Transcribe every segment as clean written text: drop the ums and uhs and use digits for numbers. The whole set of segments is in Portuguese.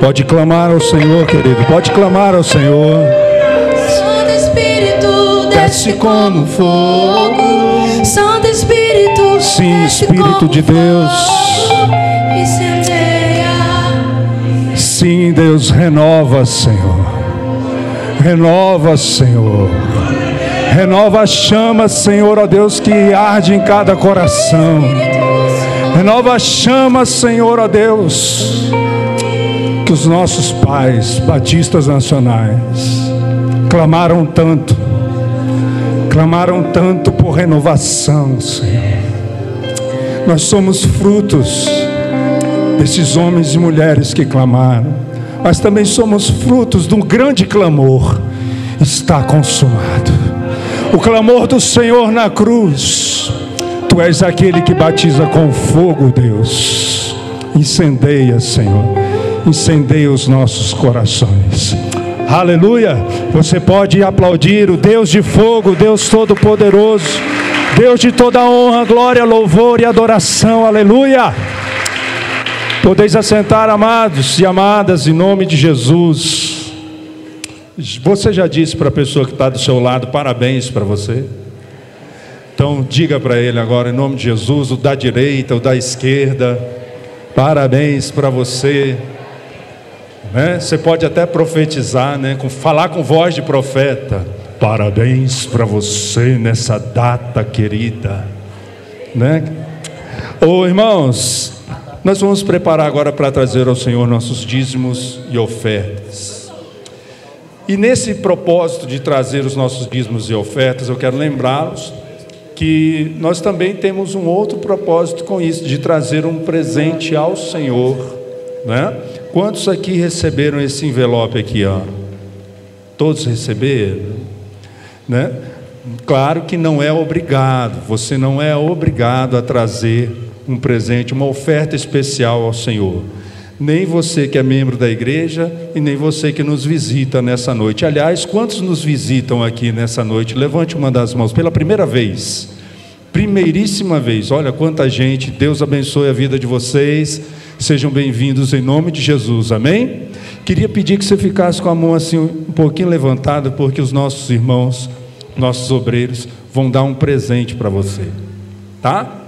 Pode clamar ao Senhor, querido. Pode clamar ao Senhor. Santo Espírito, desce como fogo. Santo Espírito, sim, Espírito de Deus. Incendeia. Sim, Deus, renova, Senhor. Renova, Senhor. Renova a chama, Senhor, ó Deus, que arde em cada coração. Renova a chama, Senhor, ó Deus, que os nossos pais, batistas nacionais, clamaram tanto por renovação, Senhor. Nós somos frutos desses homens e mulheres que clamaram, mas também somos frutos de um grande clamor. Está consumado. O clamor do Senhor na cruz. Tu és aquele que batiza com fogo, Deus. Incendeia, Senhor. Incendeia os nossos corações. Aleluia. Você pode aplaudir o Deus de fogo, Deus Todo-Poderoso, Deus de toda honra, glória, louvor e adoração. Aleluia. Podeis assentar, amados e amadas, em nome de Jesus. Você já disse para a pessoa que está do seu lado, parabéns para você? Então diga para ele agora, em nome de Jesus, o da direita, o da esquerda, parabéns para você, né? Você pode até profetizar, né? Falar com voz de profeta, parabéns para você nessa data querida, né? Ô irmãos, nós vamos preparar agora para trazer ao Senhor nossos dízimos e ofertas. E nesse propósito de trazer os nossos dízimos e ofertas, eu quero lembrá-los que nós também temos um outro propósito com isso, de trazer um presente ao Senhor, né? Quantos aqui receberam esse envelope aqui, ó? Todos receberam, né? Claro que não é obrigado, você não é obrigado a trazer um presente, uma oferta especial ao Senhor. Nem você que é membro da igreja e nem você que nos visita nessa noite. Aliás, quantos nos visitam aqui nessa noite? Levante uma das mãos. Pela primeira vez, primeiríssima vez. Olha quanta gente. Deus abençoe a vida de vocês. Sejam bem-vindos em nome de Jesus. Amém? Queria pedir que você ficasse com a mão assim um pouquinho levantada, porque os nossos irmãos, nossos obreiros, vão dar um presente para você, tá?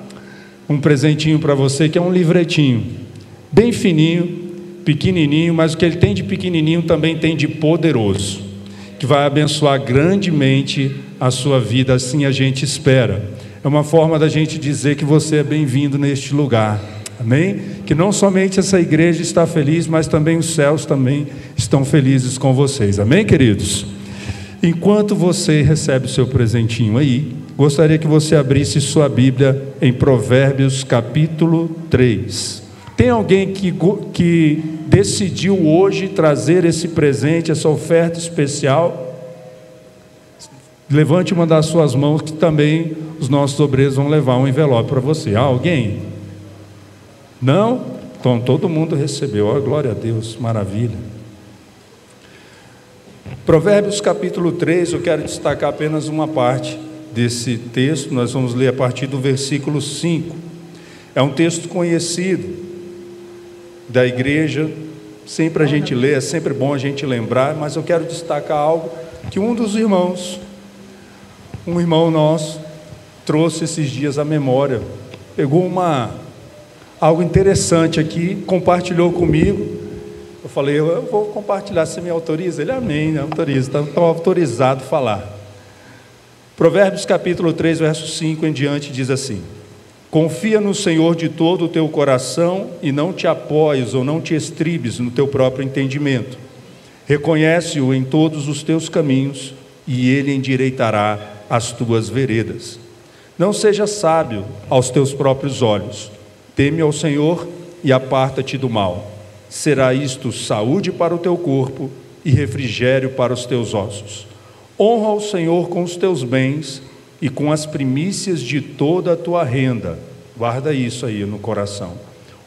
Um presentinho para você, que é um livretinho bem fininho, pequenininho, mas o que ele tem de pequenininho também tem de poderoso, que vai abençoar grandemente a sua vida, assim a gente espera. É uma forma da gente dizer que você é bem-vindo neste lugar, amém? Que não somente essa igreja está feliz, mas também os céus também estão felizes com vocês, amém, queridos? Enquanto você recebe o seu presentinho aí, gostaria que você abrisse sua Bíblia em Provérbios capítulo 3. Tem alguém que decidiu hoje trazer esse presente, essa oferta especial? Levante uma das suas mãos, que também os nossos obreiros vão levar um envelope para você. Há alguém? Não? Então todo mundo recebeu. Oh, glória a Deus, maravilha. Provérbios capítulo 3, eu quero destacar apenas uma parte desse texto. Nós vamos ler a partir do versículo 5. É um texto conhecido da igreja, sempre a gente lê, é sempre bom a gente lembrar, mas eu quero destacar algo que um dos irmãos, um irmão nosso, trouxe esses dias à memória, pegou algo interessante aqui, compartilhou comigo. Eu falei, eu vou compartilhar, você me autoriza? Ele, amém, autoriza, estou autorizado a falar. Provérbios capítulo 3, verso 5 em diante, diz assim: confia no Senhor de todo o teu coração e não te apoies ou não te estribes no teu próprio entendimento. Reconhece-o em todos os teus caminhos e ele endireitará as tuas veredas. Não seja sábio aos teus próprios olhos. Teme ao Senhor e aparta-te do mal. Será isto saúde para o teu corpo e refrigério para os teus ossos. Honra o Senhor com os teus bens e com as primícias de toda a tua renda. Guarda isso aí no coração.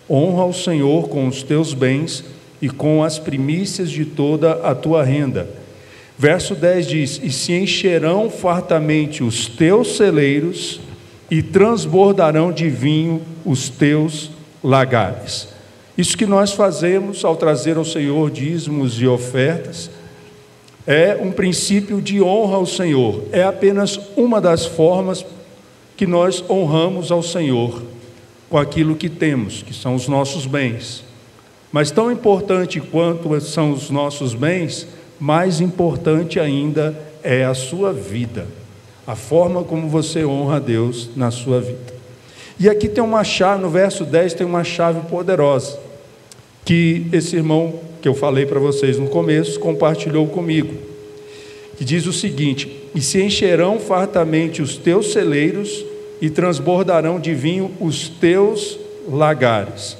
Honra o Senhor com os teus bens e com as primícias de toda a tua renda. Verso 10 diz: e se encherão fartamente os teus celeiros e transbordarão de vinho os teus lagares. Isso que nós fazemos ao trazer ao Senhor dízimos e ofertas é um princípio de honra ao Senhor. É apenas uma das formas que nós honramos ao Senhor com aquilo que temos, que são os nossos bens. Mas tão importante quanto são os nossos bens, mais importante ainda é a sua vida, a forma como você honra a Deus na sua vida. E aqui tem uma chave, no verso 10 tem uma chave poderosa, que esse irmão que eu falei para vocês no começo, compartilhou comigo, que diz o seguinte: e se encherão fartamente os teus celeiros, e transbordarão de vinho os teus lagares.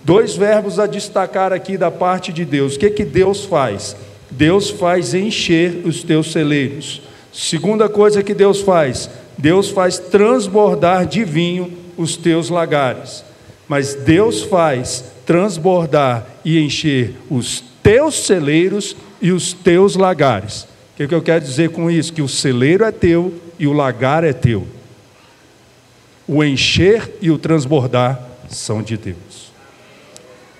Dois verbos a destacar aqui da parte de Deus. O que Deus faz? Deus faz encher os teus celeiros. Segunda coisa que Deus faz transbordar de vinho os teus lagares. Mas Deus faz transbordar e encher os teus celeiros e os teus lagares. O que eu quero dizer com isso? Que o celeiro é teu e o lagar é teu. O encher e o transbordar são de Deus.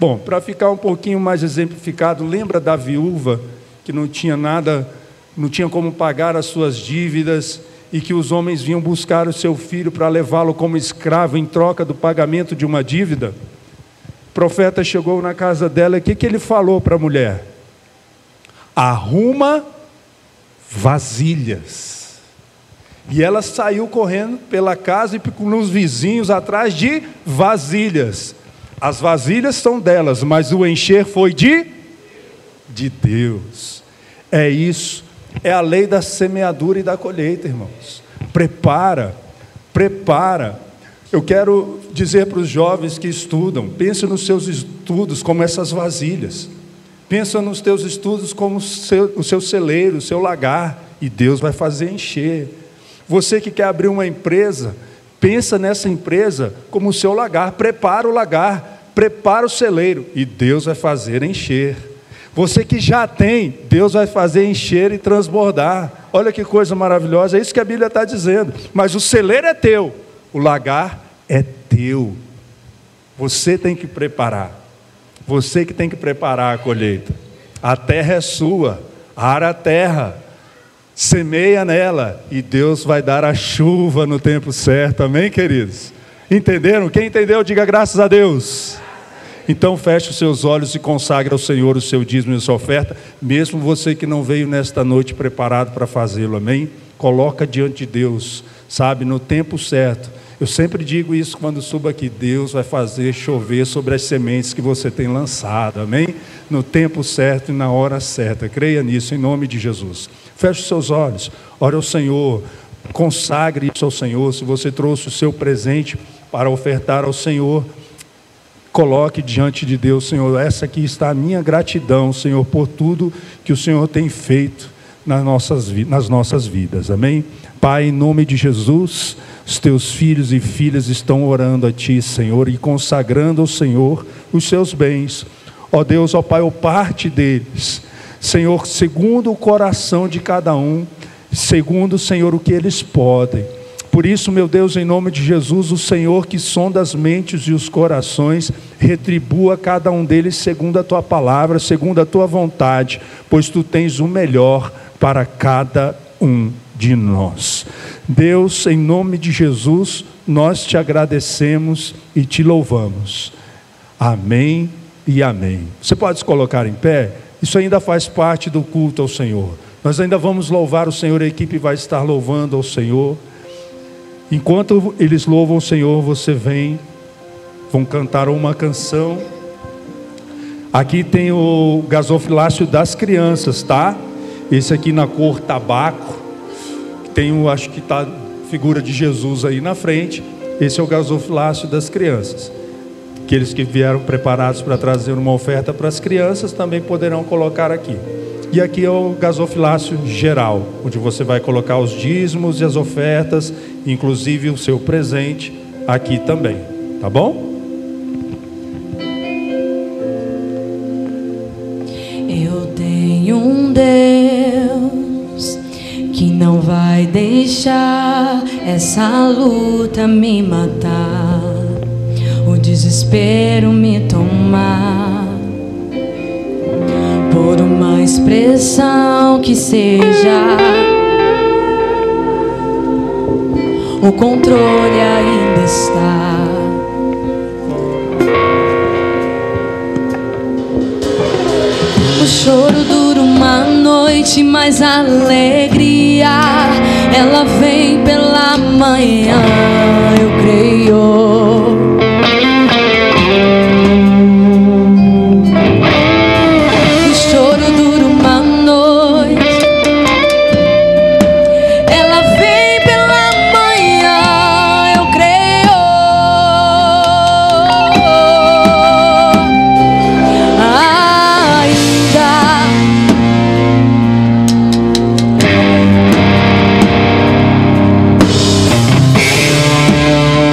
Bom, para ficar um pouquinho mais exemplificado, lembra da viúva que não tinha nada, não tinha como pagar as suas dívidas, e que os homens vinham buscar o seu filho para levá-lo como escravo em troca do pagamento de uma dívida? O profeta chegou na casa dela, e o que ele falou para a mulher? Arruma vasilhas. E ela saiu correndo pela casa e com os vizinhos atrás de vasilhas. As vasilhas são delas, mas o encher foi de Deus. É isso, é a lei da semeadura e da colheita, irmãos. Prepara. Eu quero dizer para os jovens que estudam, pense nos seus estudos como essas vasilhas. Pensa nos teus estudos como o seu celeiro, o seu lagar, e Deus vai fazer encher. Você que quer abrir uma empresa, pensa nessa empresa como o seu lagar. Prepara o lagar, prepara o celeiro, e Deus vai fazer encher. Você que já tem, Deus vai fazer encher e transbordar. Olha que coisa maravilhosa, é isso que a Bíblia está dizendo. Mas o celeiro é teu, o lagar é teu. Você tem que preparar. Você que tem que preparar a colheita. A terra é sua, ara a terra, semeia nela, e Deus vai dar a chuva no tempo certo. Amém, queridos? Entenderam? Quem entendeu, diga graças a Deus. Então feche os seus olhos e consagre ao Senhor o seu dízimo e a sua oferta, mesmo você que não veio nesta noite preparado para fazê-lo, amém? Coloca diante de Deus, sabe, no tempo certo. Eu sempre digo isso quando subo aqui: Deus vai fazer chover sobre as sementes que você tem lançado, amém? No tempo certo e na hora certa. Creia nisso, em nome de Jesus. Feche os seus olhos, ore ao Senhor, consagre isso ao Senhor. Se você trouxe o seu presente para ofertar ao Senhor, coloque diante de Deus: Senhor, essa aqui está a minha gratidão, Senhor, por tudo que o Senhor tem feito nas nossas vidas, amém? Pai, em nome de Jesus, os teus filhos e filhas estão orando a Ti, Senhor, e consagrando ao Senhor os seus bens. Ó Deus, ó Pai, ó parte deles, Senhor, segundo o coração de cada um, segundo, Senhor, o que eles podem. Por isso, meu Deus, em nome de Jesus, o Senhor que sonda as mentes e os corações, retribua cada um deles segundo a Tua palavra, segundo a Tua vontade, pois Tu tens o melhor para cada um de nós. Deus, em nome de Jesus, nós Te agradecemos e Te louvamos. Amém e amém. Você pode se colocar em pé? Isso ainda faz parte do culto ao Senhor. Nós ainda vamos louvar o Senhor, a equipe vai estar louvando ao Senhor. Enquanto eles louvam o Senhor, você vão cantar uma canção. Aqui tem o gasofilácio das crianças, tá? Esse aqui na cor tabaco. Tem acho que está figura de Jesus aí na frente. Esse é o gasofilácio das crianças. Aqueles que vieram preparados para trazer uma oferta para as crianças também poderão colocar aqui. E aqui é o gasofilácio geral, onde você vai colocar os dízimos e as ofertas, inclusive o seu presente aqui também, tá bom? Eu tenho um Deus que não vai deixar essa luta me matar. O desespero me tomar, por uma expressão que seja, o controle ainda está. O choro dura uma noite, mas a alegria ela vem pela manhã, eu creio. O choro dura uma noite, ela vem pela manhã, eu creio.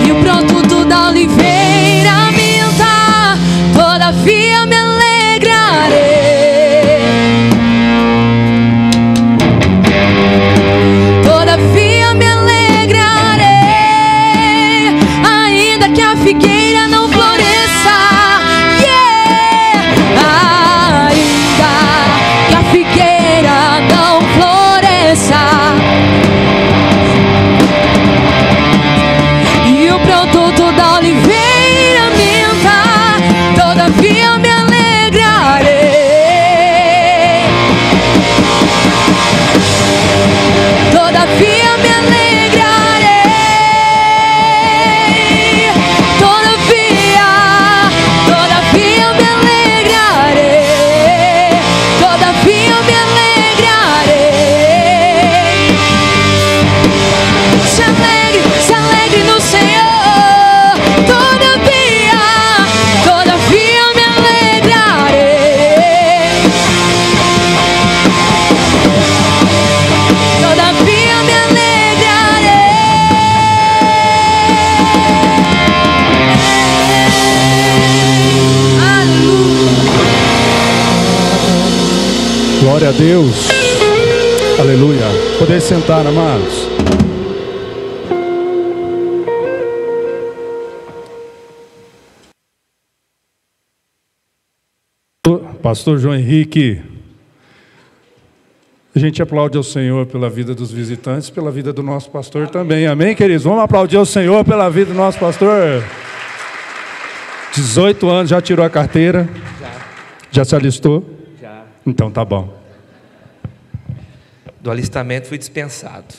E o produto da oliveira minta, todavia me alegrarei. Todavia me alegrarei, ainda que a figueira não floresça. Yeah! Ainda que a figueira não floresça, e o produto da oliveira minta, todavia me alegrarei. Todavia me alegrarei. Todavia me alegrarei. Todavia me alegrarei. Se alegre no Senhor. Todavia me alegrarei. Todavia me alegrarei. Aleluia. Glória a Deus. Aleluia. Poder sentar, amados. Pastor João Henrique, a gente aplaude ao Senhor pela vida dos visitantes, pela vida do nosso pastor também. Amém, queridos? Vamos aplaudir ao Senhor pela vida do nosso pastor. 18 anos, já tirou a carteira? Já se alistou? Já. Então tá bom. Do alistamento fui dispensado.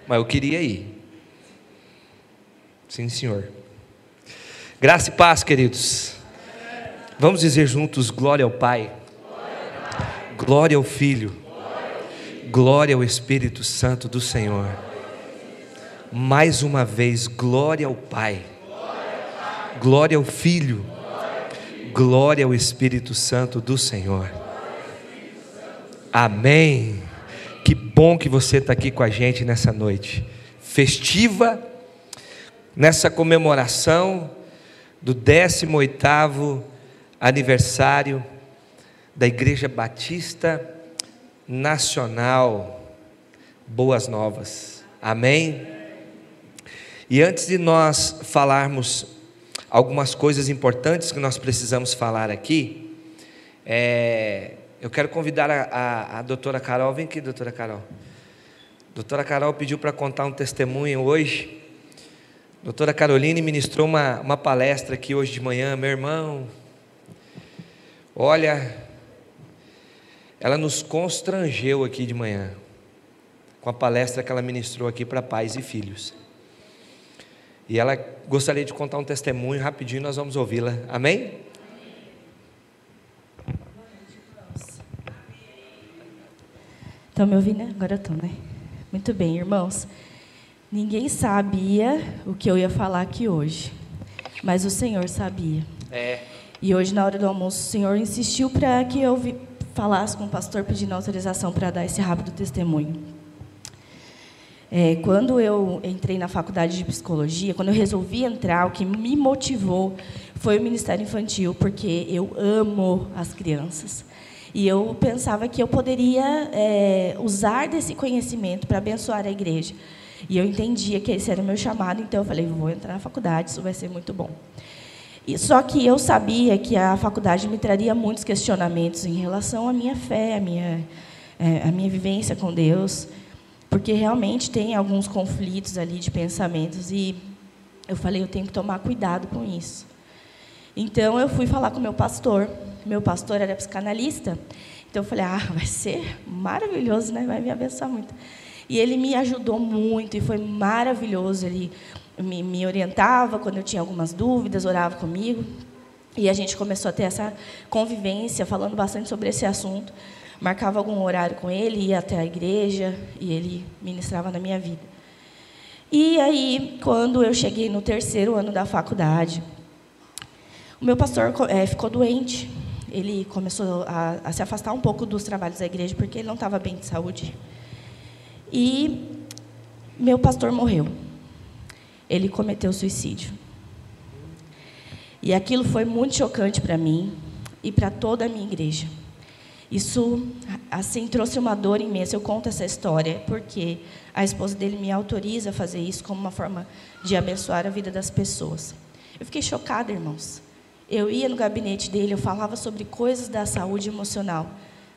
Mas eu queria ir. Sim, senhor. Graça e paz, queridos. Vamos dizer juntos: glória ao Pai, glória ao Filho, glória ao Espírito Santo do Senhor. Mais uma vez, glória ao Pai, glória ao Filho, glória ao Espírito Santo do Senhor. Amém. Que bom que você está aqui com a gente nessa noite festiva, nessa comemoração do 18º aniversário da Igreja Batista Nacional Boas Novas. Amém? E antes de nós falarmos algumas coisas importantes que nós precisamos falar aqui, eu quero convidar a doutora Carol. Vem aqui, doutora Carol. Doutora Carol pediu para contar um testemunho hoje. Doutora Caroline ministrou uma palestra aqui hoje de manhã. Meu irmão, olha, ela nos constrangeu aqui de manhã com a palestra que ela ministrou aqui para pais e filhos. E ela gostaria de contar um testemunho rapidinho, nós vamos ouvi-la. Amém? Estão me ouvindo? Agora estão, né? Muito bem, irmãos. Ninguém sabia o que eu ia falar aqui hoje, mas o Senhor sabia. E hoje, na hora do almoço, o Senhor insistiu para que eu falasse com o pastor, pedindo autorização para dar esse rápido testemunho. Quando eu entrei na faculdade de psicologia, quando eu resolvi entrar, o que me motivou foi o Ministério Infantil, porque eu amo as crianças. E eu pensava que eu poderia usar desse conhecimento para abençoar a igreja. E eu entendia que esse era o meu chamado, então eu falei, vou entrar na faculdade, isso vai ser muito bom. Só que eu sabia que a faculdade me traria muitos questionamentos em relação à minha fé, à minha vivência com Deus, porque realmente tem alguns conflitos ali de pensamentos, e eu falei, eu tenho que tomar cuidado com isso. Então, eu fui falar com o meu pastor era psicanalista, então eu falei, vai ser maravilhoso, né? Vai me abençoar muito. E ele me ajudou muito, e foi maravilhoso, ele me orientava quando eu tinha algumas dúvidas, orava comigo, e a gente começou a ter essa convivência, falando bastante sobre esse assunto. Marcava algum horário com ele, ia até a igreja, e ele ministrava na minha vida. E aí, quando eu cheguei no 3º ano da faculdade, o meu pastor ficou doente. Ele começou a se afastar um pouco dos trabalhos da igreja, porque ele não estava bem de saúde. E meu pastor morreu. Ele cometeu suicídio. E aquilo foi muito chocante para mim e para toda a minha igreja. Isso, assim, trouxe uma dor imensa. Eu conto essa história porque a esposa dele me autoriza a fazer isso como uma forma de abençoar a vida das pessoas. Eu fiquei chocada, irmãos. Eu ia no gabinete dele, eu falava sobre coisas da saúde emocional,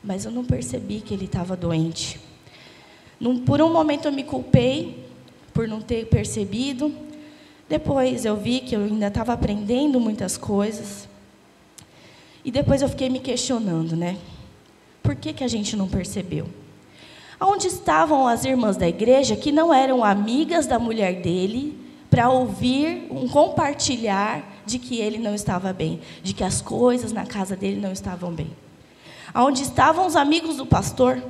mas eu não percebi que ele estava doente. Por um momento eu me culpei por não ter percebido. Depois eu vi que eu ainda estava aprendendo muitas coisas. E depois eu fiquei me questionando, né? Por que a gente não percebeu? Onde estavam as irmãs da igreja que não eram amigas da mulher dele para ouvir um compartilhar de que ele não estava bem, de que as coisas na casa dele não estavam bem? Onde estavam os amigos do pastor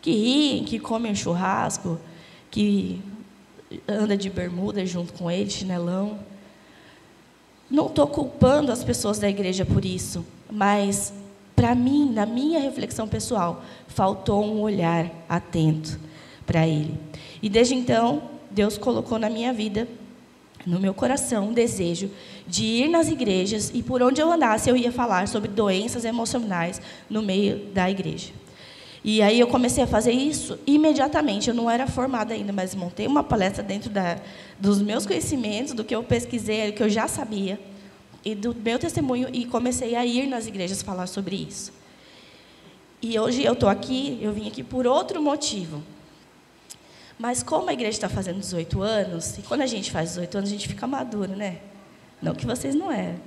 que riem, que comem churrasco, que anda de bermuda junto com ele, chinelão? Não estou culpando as pessoas da igreja por isso, mas para mim, na minha reflexão pessoal, faltou um olhar atento para ele. E desde então, Deus colocou na minha vida, no meu coração, um desejo de ir nas igrejas, e por onde eu andasse, eu ia falar sobre doenças emocionais no meio da igreja. E aí eu comecei a fazer isso imediatamente. Eu não era formada ainda, mas montei uma palestra dentro dos meus conhecimentos, do que eu pesquisei, do que eu já sabia, e do meu testemunho, e comecei a ir nas igrejas falar sobre isso. E hoje eu estou aqui, eu vim aqui por outro motivo. Mas como a igreja está fazendo 18 anos, e quando a gente faz 18 anos, a gente fica maduro, né? Não que vocês não eram.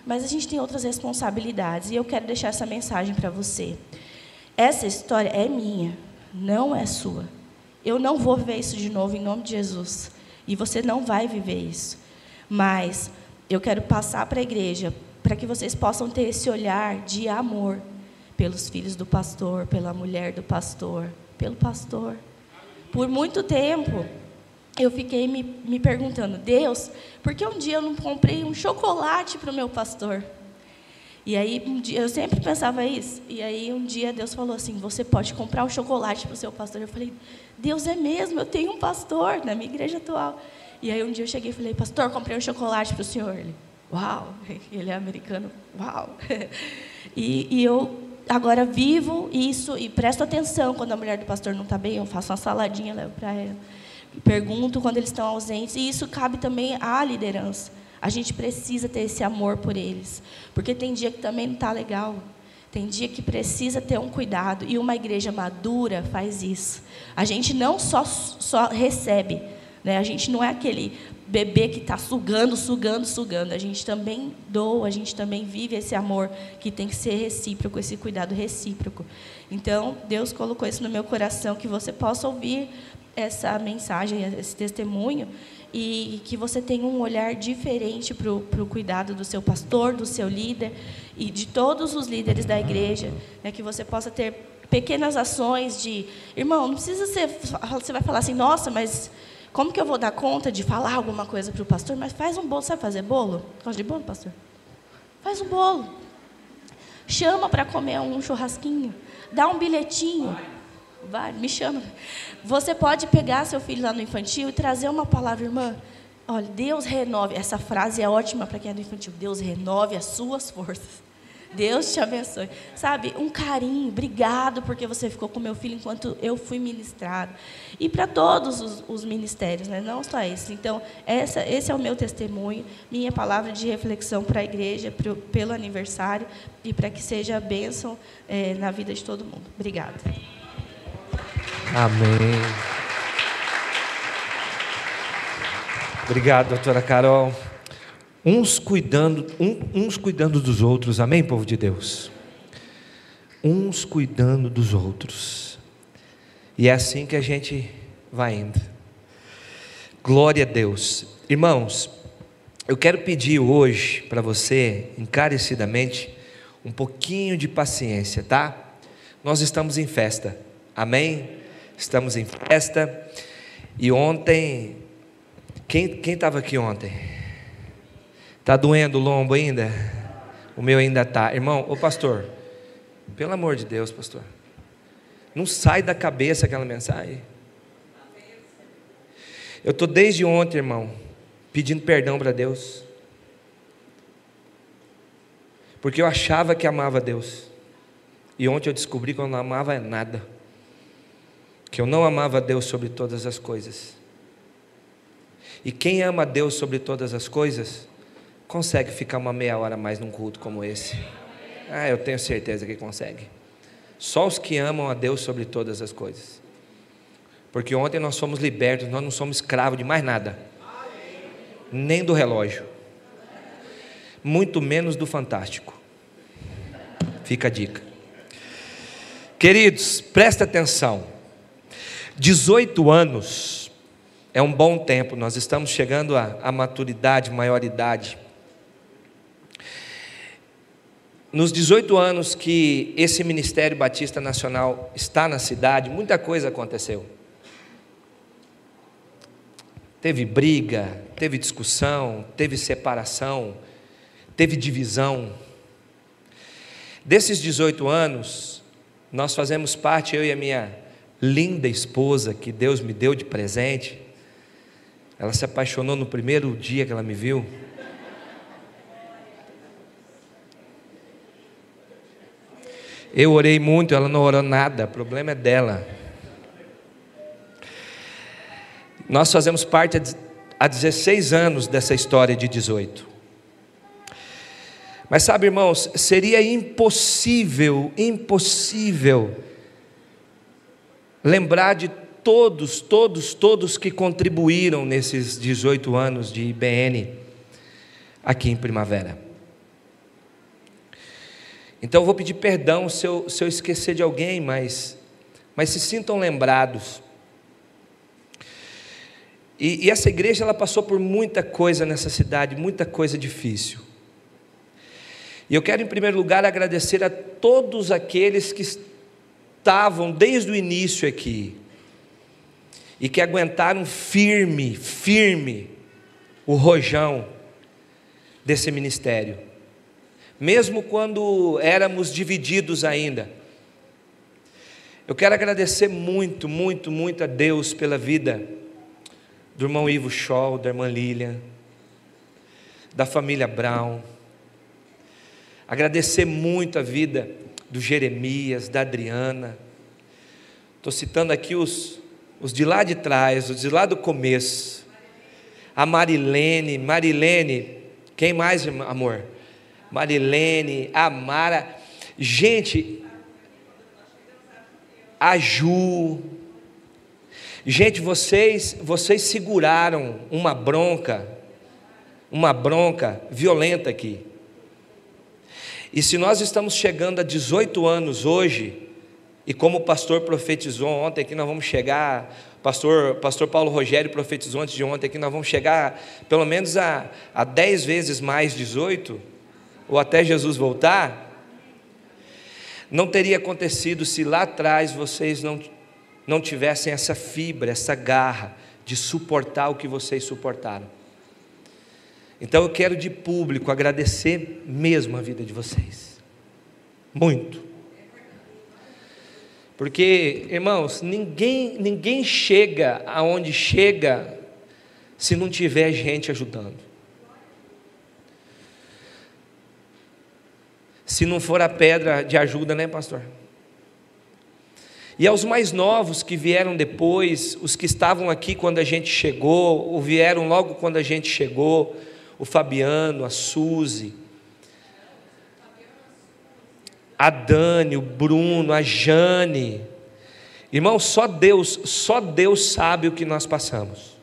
Mas a gente tem outras responsabilidades, e eu quero deixar essa mensagem para você. Essa história é minha, não é sua. Eu não vou viver isso de novo em nome de Jesus. E você não vai viver isso. Mas eu quero passar para a igreja, para que vocês possam ter esse olhar de amor pelos filhos do pastor, pela mulher do pastor, pelo pastor. Por muito tempo, eu fiquei me perguntando, Deus, por que um dia eu não comprei um chocolate para o meu pastor? E aí, eu sempre pensava isso. E aí, um dia, Deus falou assim, você pode comprar um chocolate para o seu pastor. Eu falei, Deus, é mesmo, eu tenho um pastor na minha igreja atual. E aí, um dia eu cheguei e falei, pastor, comprei um chocolate para o senhor. Ele, uau, ele é americano, uau. E eu agora vivo isso e presto atenção quando a mulher do pastor não está bem, eu faço uma saladinha, levo para ela. Pergunto quando eles estão ausentes. E isso cabe também à liderança. A gente precisa ter esse amor por eles, porque tem dia que também não está legal, tem dia que precisa ter um cuidado, e uma igreja madura faz isso. A gente não só recebe, né? A gente não é aquele bebê que está sugando, a gente também doa, a gente também vive esse amor que tem que ser recíproco, esse cuidado recíproco. Então, Deus colocou isso no meu coração, que você possa ouvir essa mensagem, esse testemunho, e que você tenha um olhar diferente para o cuidado do seu pastor, do seu líder e de todos os líderes da igreja, né, que você possa ter pequenas ações de... Irmão, não precisa ser... Você vai falar assim, nossa, mas como que eu vou dar conta de falar alguma coisa para o pastor? Mas faz um bolo, sabe fazer bolo? Gosta de bolo, pastor? Faz um bolo. Chama para comer um churrasquinho. Dá um bilhetinho. Vai, me chama. Você pode pegar seu filho lá no infantil e trazer uma palavra, irmã. Olha, Deus renove. Essa frase é ótima para quem é do infantil. Deus renove as suas forças. Deus te abençoe. Sabe, um carinho, obrigado porque você ficou com meu filho enquanto eu fui ministrado. E para todos os ministérios, né? Não só esse. Então, esse é o meu testemunho, minha palavra de reflexão para a igreja, pelo aniversário, e para que seja bênção na vida de todo mundo. Obrigada. Amém. Obrigado, doutora Carol. Uns cuidando dos outros, amém, povo de Deus? Uns cuidando dos outros. E é assim que a gente vai indo. Glória a Deus. Irmãos, eu quero pedir hoje para você, encarecidamente, um pouquinho de paciência, tá? Nós estamos em festa, amém? Estamos em festa. E ontem, quem estava aqui ontem? Está doendo o lombo ainda? O meu ainda está. Irmão, ô pastor, pelo amor de Deus, pastor, não sai da cabeça aquela mensagem. Eu estou desde ontem, irmão, pedindo perdão para Deus, porque eu achava que amava Deus, e ontem eu descobri que eu não amava nada, que eu não amava Deus sobre todas as coisas. E quem ama Deus sobre todas as coisas consegue ficar uma meia hora a mais num culto como esse. Eu tenho certeza que consegue. Só os que amam a Deus sobre todas as coisas. Porque ontem nós fomos libertos, nós não somos escravos de mais nada, nem do relógio, muito menos do fantástico. Fica a dica. Queridos, presta atenção. 18 anos é um bom tempo, nós estamos chegando à maturidade, maioridade. Nos 18 anos que esse Ministério Batista Nacional está na cidade, muita coisa aconteceu. Teve briga, teve discussão, teve separação, teve divisão. Desses 18 anos, nós fazemos parte, eu e a minha linda esposa, que Deus me deu de presente. Ela se apaixonou no primeiro dia que ela me viu. Eu orei muito, ela não orou nada, o problema é dela. Nós fazemos parte há 16 anos dessa história de 18. Mas sabe, irmãos, seria impossível lembrar de todos que contribuíram nesses 18 anos de IBN aqui em Primavera. Então eu vou pedir perdão se eu esquecer de alguém, mas se sintam lembrados. E essa igreja, ela passou por muita coisa nessa cidade, muita coisa difícil. E eu quero, em primeiro lugar, agradecer a todos aqueles que estavam desde o início aqui e que aguentaram firme o rojão desse ministério, mesmo quando éramos divididos ainda. Eu quero agradecer muito a Deus pela vida do irmão Ivo Scholl, da irmã Lilian, da família Brown. Agradecer muito a vida do Jeremias, da Adriana. Estou citando aqui os de lá de trás, os de lá do começo. A Marilene, quem mais, amor? Marilene, a Mara, gente, a Ju, gente, vocês seguraram uma bronca violenta aqui. E se nós estamos chegando a 18 anos hoje, e como o pastor profetizou ontem aqui, nós vamos chegar, pastor Paulo Rogério profetizou antes de ontem aqui, nós vamos chegar pelo menos a 10 vezes mais 18, ou até Jesus voltar. Não teria acontecido se lá atrás vocês não tivessem essa fibra, essa garra de suportar o que vocês suportaram. Então eu quero de público agradecer mesmo a vida de vocês, muito, porque, irmãos, ninguém chega aonde chega se não tiver gente ajudando. se não for a pedra de ajuda, né, pastor? E aos mais novos que vieram depois, os que estavam aqui quando a gente chegou, ou vieram logo quando a gente chegou, o Fabiano, a Suzy, a Dani, o Bruno, a Jane. Irmão, só Deus sabe o que nós passamos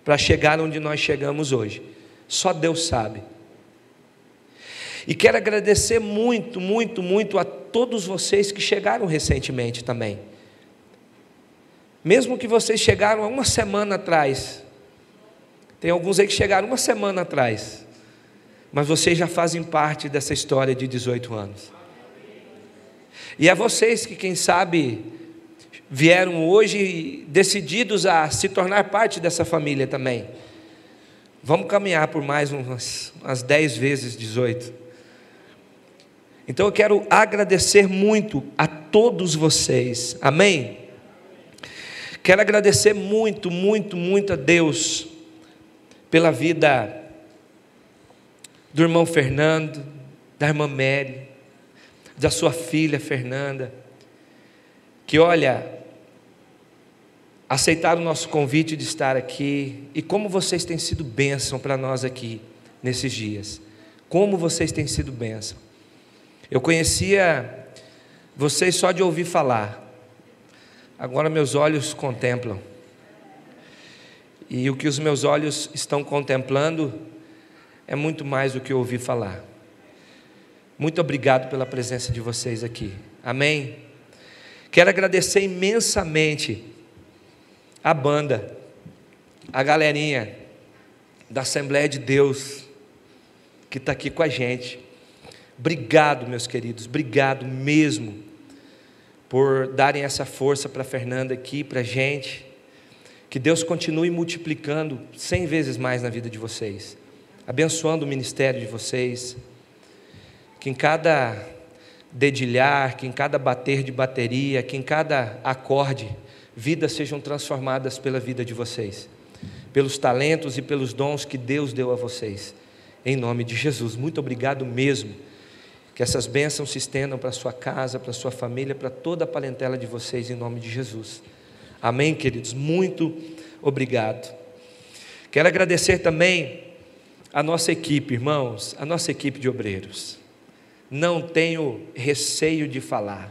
para chegar onde nós chegamos hoje. Só Deus sabe. E quero agradecer muito, muito, muito a todos vocês que chegaram recentemente também. Mesmo que vocês chegaram há uma semana atrás. Tem alguns aí que chegaram uma semana atrás. Mas vocês já fazem parte dessa história de 18 anos. E a vocês que, quem sabe, vieram hoje decididos a se tornar parte dessa família também. Vamos caminhar por mais umas 10 vezes 18. Então eu quero agradecer muito a todos vocês, amém? Quero agradecer muito, muito, muito a Deus pela vida do irmão Fernando, da irmã Mary, da sua filha Fernanda, que olha, aceitaram o nosso convite de estar aqui, e como vocês têm sido bênção para nós aqui, nesses dias, como vocês têm sido bênção. Eu conhecia vocês só de ouvir falar, agora meus olhos contemplam, e o que os meus olhos estão contemplando é muito mais do que eu ouvi falar. Muito obrigado pela presença de vocês aqui, amém? Quero agradecer imensamente a banda, a galerinha da Assembleia de Deus, que está aqui com a gente. Obrigado, meus queridos, obrigado mesmo, por darem essa força para a Fernanda aqui, para a gente. Que Deus continue multiplicando 100 vezes mais na vida de vocês, abençoando o ministério de vocês, que em cada dedilhar, que em cada bater de bateria, que em cada acorde, vidas sejam transformadas pela vida de vocês, pelos talentos e pelos dons que Deus deu a vocês, em nome de Jesus. Muito obrigado mesmo, que essas bênçãos se estendam para a sua casa, para a sua família, para toda a parentela de vocês, em nome de Jesus, amém, queridos? Muito obrigado. Quero agradecer também a nossa equipe, irmãos, a nossa equipe de obreiros. Não tenho receio de falar,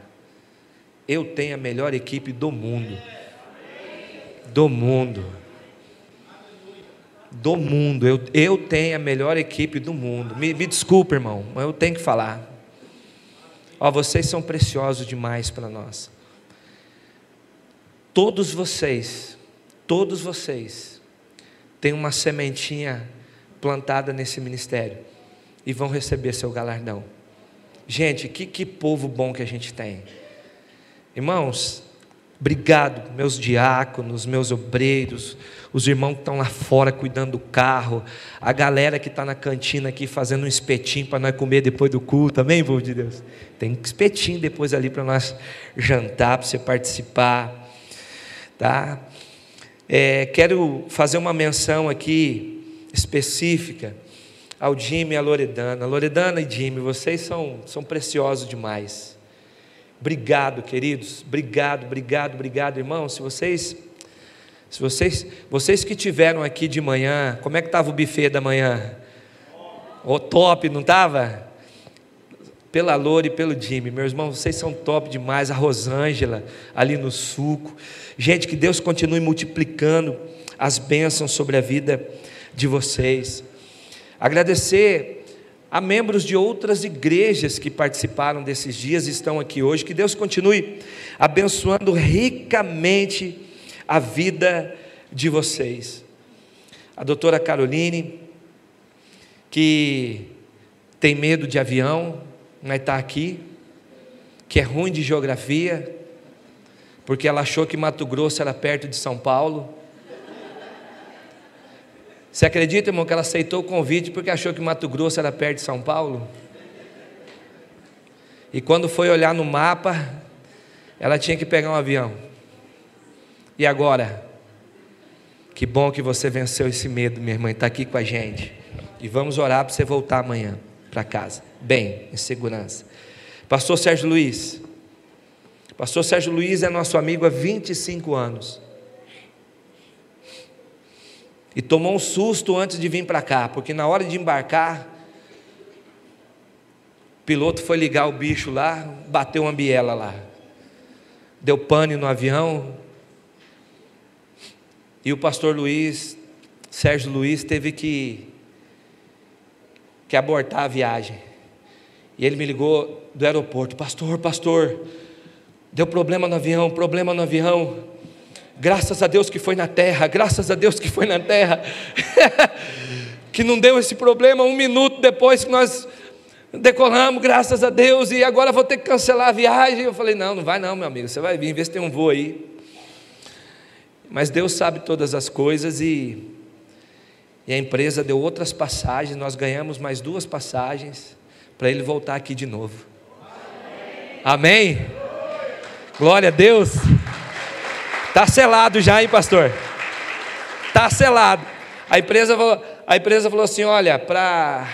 eu tenho a melhor equipe do mundo, eu tenho a melhor equipe do mundo, me desculpa, irmão, mas eu tenho que falar. Vocês são preciosos demais para nós, todos vocês têm uma sementinha plantada nesse ministério, e vão receber seu galardão. Gente, que povo bom que a gente tem, irmãos. Obrigado, meus diáconos, meus obreiros, os irmãos que estão lá fora cuidando do carro, a galera que está na cantina aqui fazendo um espetinho para nós comer depois do culto, amém, povo de Deus? Tem um espetinho depois ali para nós jantar, para você participar, tá? Quero fazer uma menção aqui específica ao Jimmy e à Loredana. Loredana e Jimmy, vocês são preciosos demais. Obrigado, queridos, obrigado, irmãos. Se vocês que tiveram aqui de manhã, como é que estava o buffet da manhã? Top, não estava? Pela Lore e pelo Jimmy, meus irmãos, vocês são top demais. A Rosângela ali no suco, gente, que Deus continue multiplicando as bênçãos sobre a vida de vocês. Agradecer a membros de outras igrejas que participaram desses dias e estão aqui hoje. Que Deus continue abençoando ricamente a vida de vocês. A doutora Caroline, que tem medo de avião, mas está aqui, que é ruim de geografia, porque ela achou que Mato Grosso era perto de São Paulo. Você acredita, irmão, que ela aceitou o convite porque achou que Mato Grosso era perto de São Paulo? E quando foi olhar no mapa, ela tinha que pegar um avião. E agora? Que bom que você venceu esse medo, minha irmã, está aqui com a gente. E vamos orar para você voltar amanhã, para para casa, bem, em segurança. Pastor Sérgio Luiz. Pastor Sérgio Luiz é nosso amigo há 25 anos. E tomou um susto antes de vir para cá, porque na hora de embarcar, o piloto foi ligar o bicho lá, bateu uma biela lá. Deu pane no avião. E o pastor Luiz, Sérgio Luiz, teve que abortar a viagem. E ele me ligou do aeroporto: pastor, deu problema no avião, graças a Deus que foi na terra, que não deu esse problema 1 minuto depois que nós decolamos, graças a Deus, e agora vou ter que cancelar a viagem. Eu falei: não vai não, meu amigo, você vai vir, vê se tem um voo aí. Mas Deus sabe todas as coisas, e a empresa deu outras passagens, nós ganhamos mais 2 passagens, para ele voltar aqui de novo. Amém? Glória a Deus. Está selado já, hein, pastor? Está selado. A empresa falou assim: olha, para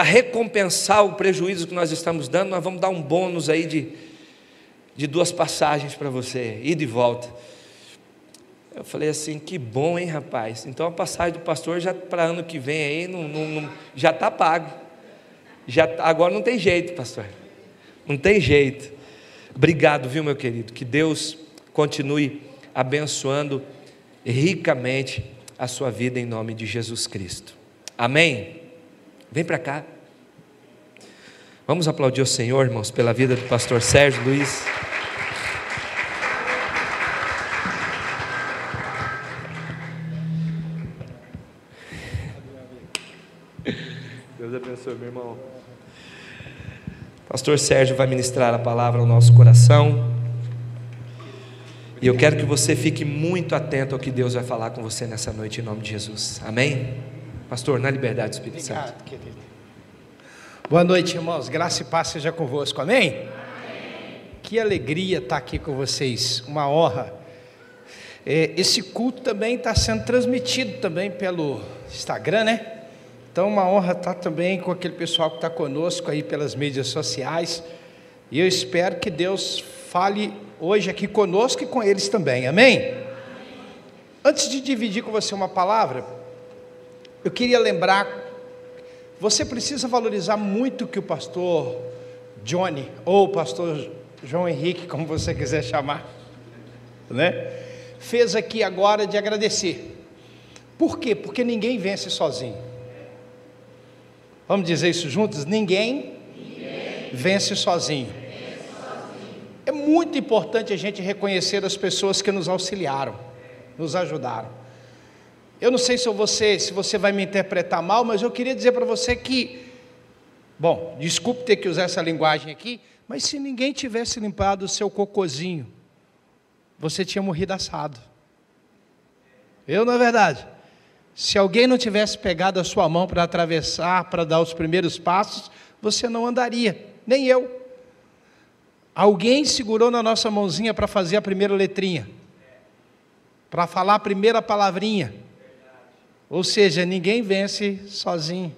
recompensar o prejuízo que nós estamos dando, nós vamos dar um bônus aí de 2 passagens para você, ida e volta. Eu falei assim: que bom, hein, rapaz? Então a passagem do pastor já para ano que vem aí já está pago. Agora não tem jeito, pastor. Não tem jeito. Obrigado, viu, meu querido? Que Deus continue abençoando ricamente a sua vida em nome de Jesus Cristo. Amém? Vem para cá. Vamos aplaudir o Senhor, irmãos, pela vida do pastor Sérgio Luiz. Deus abençoe, meu irmão. Pastor Sérgio vai ministrar a palavra ao nosso coração. E eu quero que você fique muito atento ao que Deus vai falar com você nessa noite, em nome de Jesus. Amém? Pastor, na liberdade do Espírito Santo. Obrigado, querido. Boa noite, irmãos. Graça e paz seja convosco. Amém? Amém. Que alegria estar aqui com vocês. Uma honra. Esse culto também está sendo transmitido também pelo Instagram, né? Então, uma honra estar também com aquele pessoal que está conosco aí pelas mídias sociais. E eu espero que Deus fale hoje aqui conosco e com eles também. Amém? Antes de dividir com você uma palavra, eu queria lembrar, você precisa valorizar muito o que o pastor Johnny, ou o pastor João Henrique, como você quiser chamar, né, fez aqui agora de agradecer. Por quê? Porque ninguém vence sozinho. Vamos dizer isso juntos? Ninguém vence sozinho. É muito importante a gente reconhecer as pessoas que nos auxiliaram, nos ajudaram. Eu não sei se você vai me interpretar mal, mas eu queria dizer para você que, bom, desculpe ter que usar essa linguagem aqui, mas se ninguém tivesse limpado o seu cocôzinho, você tinha morrido assado. Não é verdade? Se alguém não tivesse pegado a sua mão para atravessar, para dar os primeiros passos, você não andaria, nem eu. Alguém segurou na nossa mãozinha para fazer a primeira letrinha, para falar a primeira palavrinha. Ou seja, ninguém vence sozinho.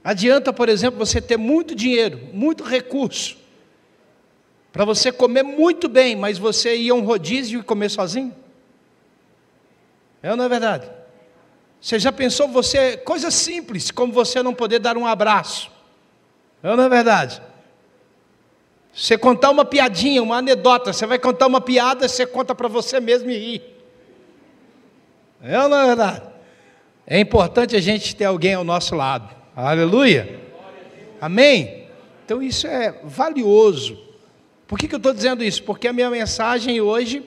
Adianta, por exemplo, você ter muito dinheiro, muito recurso, para você comer muito bem, mas você ir a um rodízio e comer sozinho? Não é verdade? Você já pensou, coisa simples, como você não poder dar um abraço? Não é verdade? Você contar uma piadinha, uma anedota, você vai contar uma piada, você conta para você mesmo e ri. Não é verdade? É importante a gente ter alguém ao nosso lado. Aleluia. Amém? Então isso é valioso. Por que eu estou dizendo isso? Porque a minha mensagem hoje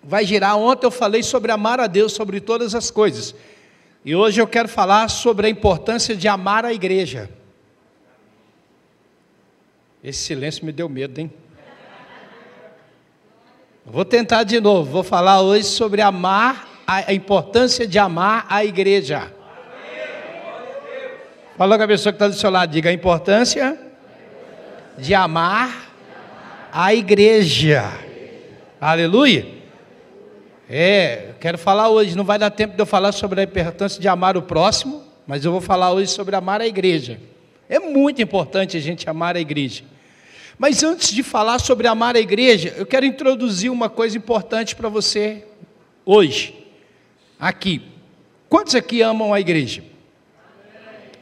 vai girar. Ontem eu falei sobre amar a Deus sobre todas as coisas. E hoje eu quero falar sobre a importância de amar a igreja. Esse silêncio me deu medo, hein? Vou tentar de novo. Vou falar hoje sobre a importância de amar a igreja. Fala com a pessoa que está do seu lado. Diga: a importância de amar a igreja. Aleluia. Eu quero falar hoje, não vai dar tempo de eu falar sobre a importância de amar o próximo, mas eu vou falar hoje sobre amar a igreja. É muito importante a gente amar a igreja. Mas antes de falar sobre amar a igreja, eu quero introduzir uma coisa importante para você hoje, aqui. Quantos aqui amam a igreja?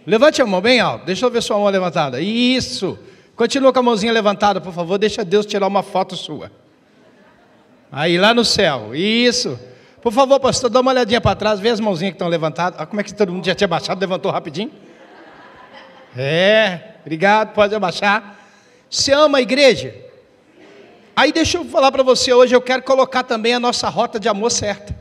Levante a mão bem alto, deixa eu ver sua mão levantada. Isso, continua com a mãozinha levantada, por favor, deixa Deus tirar uma foto sua. Aí lá no céu, isso. Por favor, pastor, dá uma olhadinha para trás, vê as mãozinhas que estão levantadas. Olha como é que todo mundo já tinha baixado, levantou rapidinho. Obrigado, pode abaixar. Você ama a igreja? Aí deixa eu falar para você hoje, eu quero colocar também a nossa rota de amor certa.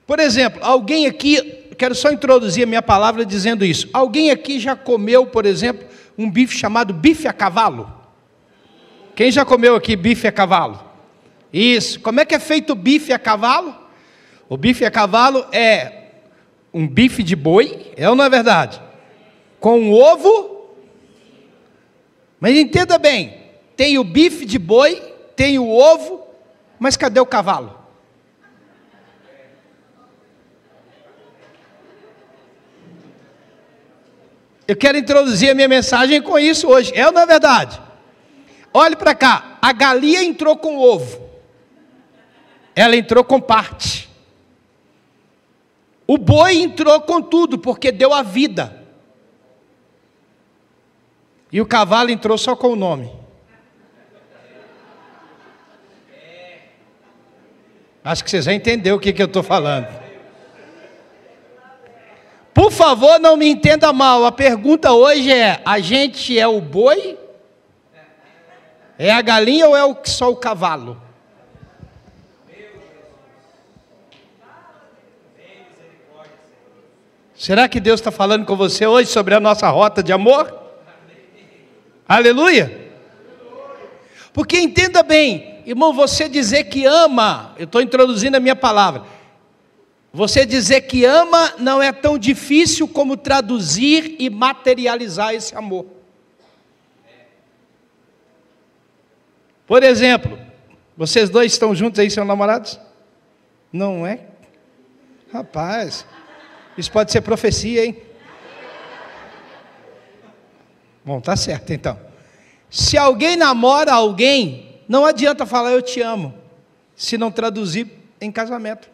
Por exemplo, alguém aqui, quero só introduzir a minha palavra dizendo isso. Alguém aqui já comeu, por exemplo, um bife chamado bife a cavalo? Quem já comeu aqui bife a cavalo? Isso. Como é que é feito o bife a cavalo? O bife a cavalo é um bife de boi, é ou não é verdade? Com ovo. Mas entenda bem, tem o bife de boi, tem o ovo, mas cadê o cavalo? Eu quero introduzir a minha mensagem com isso hoje, é ou não é verdade? Olhe para cá, a galinha entrou com o ovo, ela entrou com parte. O boi entrou com tudo, porque deu a vida. E o cavalo entrou só com o nome. Acho que vocês já entenderam o que eu estou falando. Por favor, não me entenda mal. A pergunta hoje é: a gente é o boi? É a galinha ou é só o cavalo? Será que Deus está falando com você hoje sobre a nossa rota de amor? Aleluia! Porque entenda bem, irmão, você dizer que ama, eu estou introduzindo a minha palavra, você dizer que ama não é tão difícil como traduzir e materializar esse amor. Por exemplo, vocês dois estão juntos aí, são namorados? Não é? Rapaz, isso pode ser profecia, hein? Bom, tá certo então. Se alguém namora alguém, não adianta falar eu te amo, se não traduzir em casamento.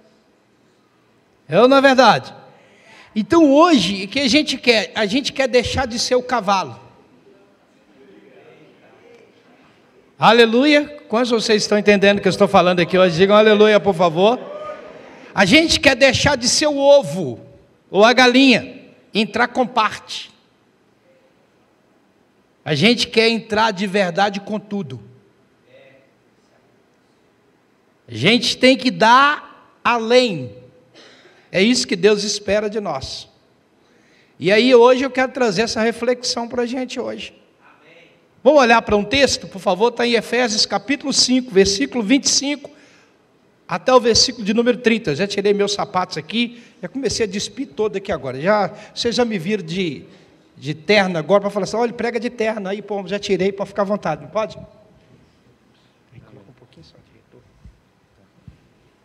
É ou não é verdade? Então hoje, o que a gente quer? A gente quer deixar de ser o cavalo. Aleluia. Quantos de vocês estão entendendo o que eu estou falando aqui hoje? Digam aleluia, por favor. A gente quer deixar de ser o ovo, ou a galinha, entrar com parte. A gente quer entrar de verdade com tudo. A gente tem que dar além. É isso que Deus espera de nós. E aí hoje eu quero trazer essa reflexão para a gente hoje. Vamos olhar para um texto, por favor, está em Efésios capítulo 5, versículo 25, até o versículo de número 30. Eu já tirei meus sapatos aqui, já comecei a despir todo aqui agora. Vocês já me viram de terno agora, para falar assim, olha, prega de terno, aí pô, já tirei para ficar à vontade, não pode? Coloca um pouquinho só, diretor.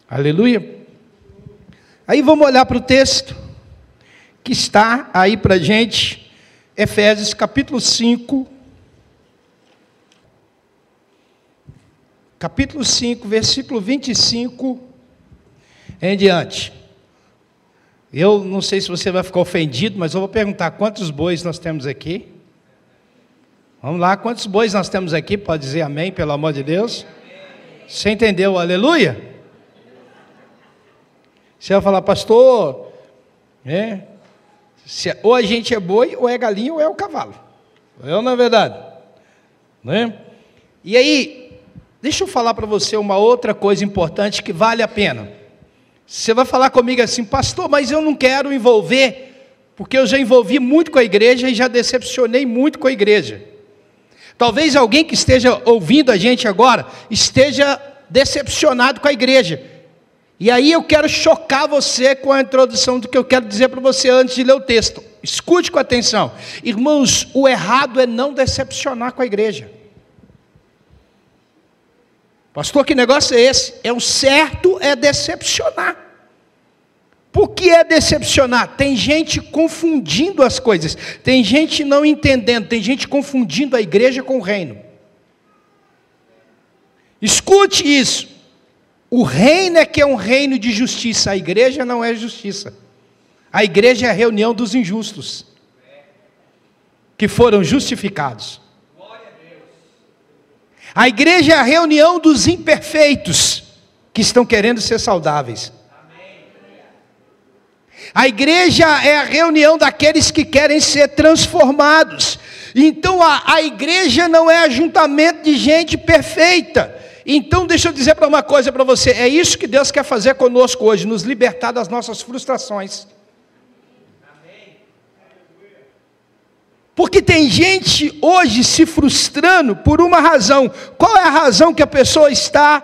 Aleluia. Aí vamos olhar para o texto, que está aí para a gente, Efésios capítulo 5, versículo 25 em diante. Eu não sei se você vai ficar ofendido, mas eu vou perguntar quantos bois nós temos aqui. Vamos lá, quantos bois nós temos aqui? Pode dizer amém, pelo amor de Deus. Você entendeu? Aleluia? Você vai falar, pastor, ou a gente é boi, ou é galinha, ou é o cavalo. Não é verdade? Né? E aí, deixa eu falar para você uma outra coisa importante que vale a pena. Você vai falar comigo assim, pastor, mas eu não quero envolver, porque eu já envolvi muito com a igreja e já decepcionei muito com a igreja. Talvez alguém que esteja ouvindo a gente agora, esteja decepcionado com a igreja. E aí eu quero chocar você com a introdução do que eu quero dizer para você antes de ler o texto. Escute com atenção. Irmãos, o errado é não decepcionar com a igreja. Pastor, que negócio é esse? O certo é decepcionar. Por que é decepcionar? Tem gente confundindo as coisas, tem gente não entendendo, tem gente confundindo a igreja com o reino. Escute isso, o reino é que é um reino de justiça, a igreja não é justiça. A igreja é a reunião dos injustos, que foram justificados. A igreja é a reunião dos imperfeitos, que estão querendo ser saudáveis. A igreja é a reunião daqueles que querem ser transformados. Então a igreja não é ajuntamento de gente perfeita. Então deixa eu dizer uma coisa para você, é isso que Deus quer fazer conosco hoje, nos libertar das nossas frustrações. Porque tem gente hoje se frustrando por uma razão. Qual é a razão que a pessoa está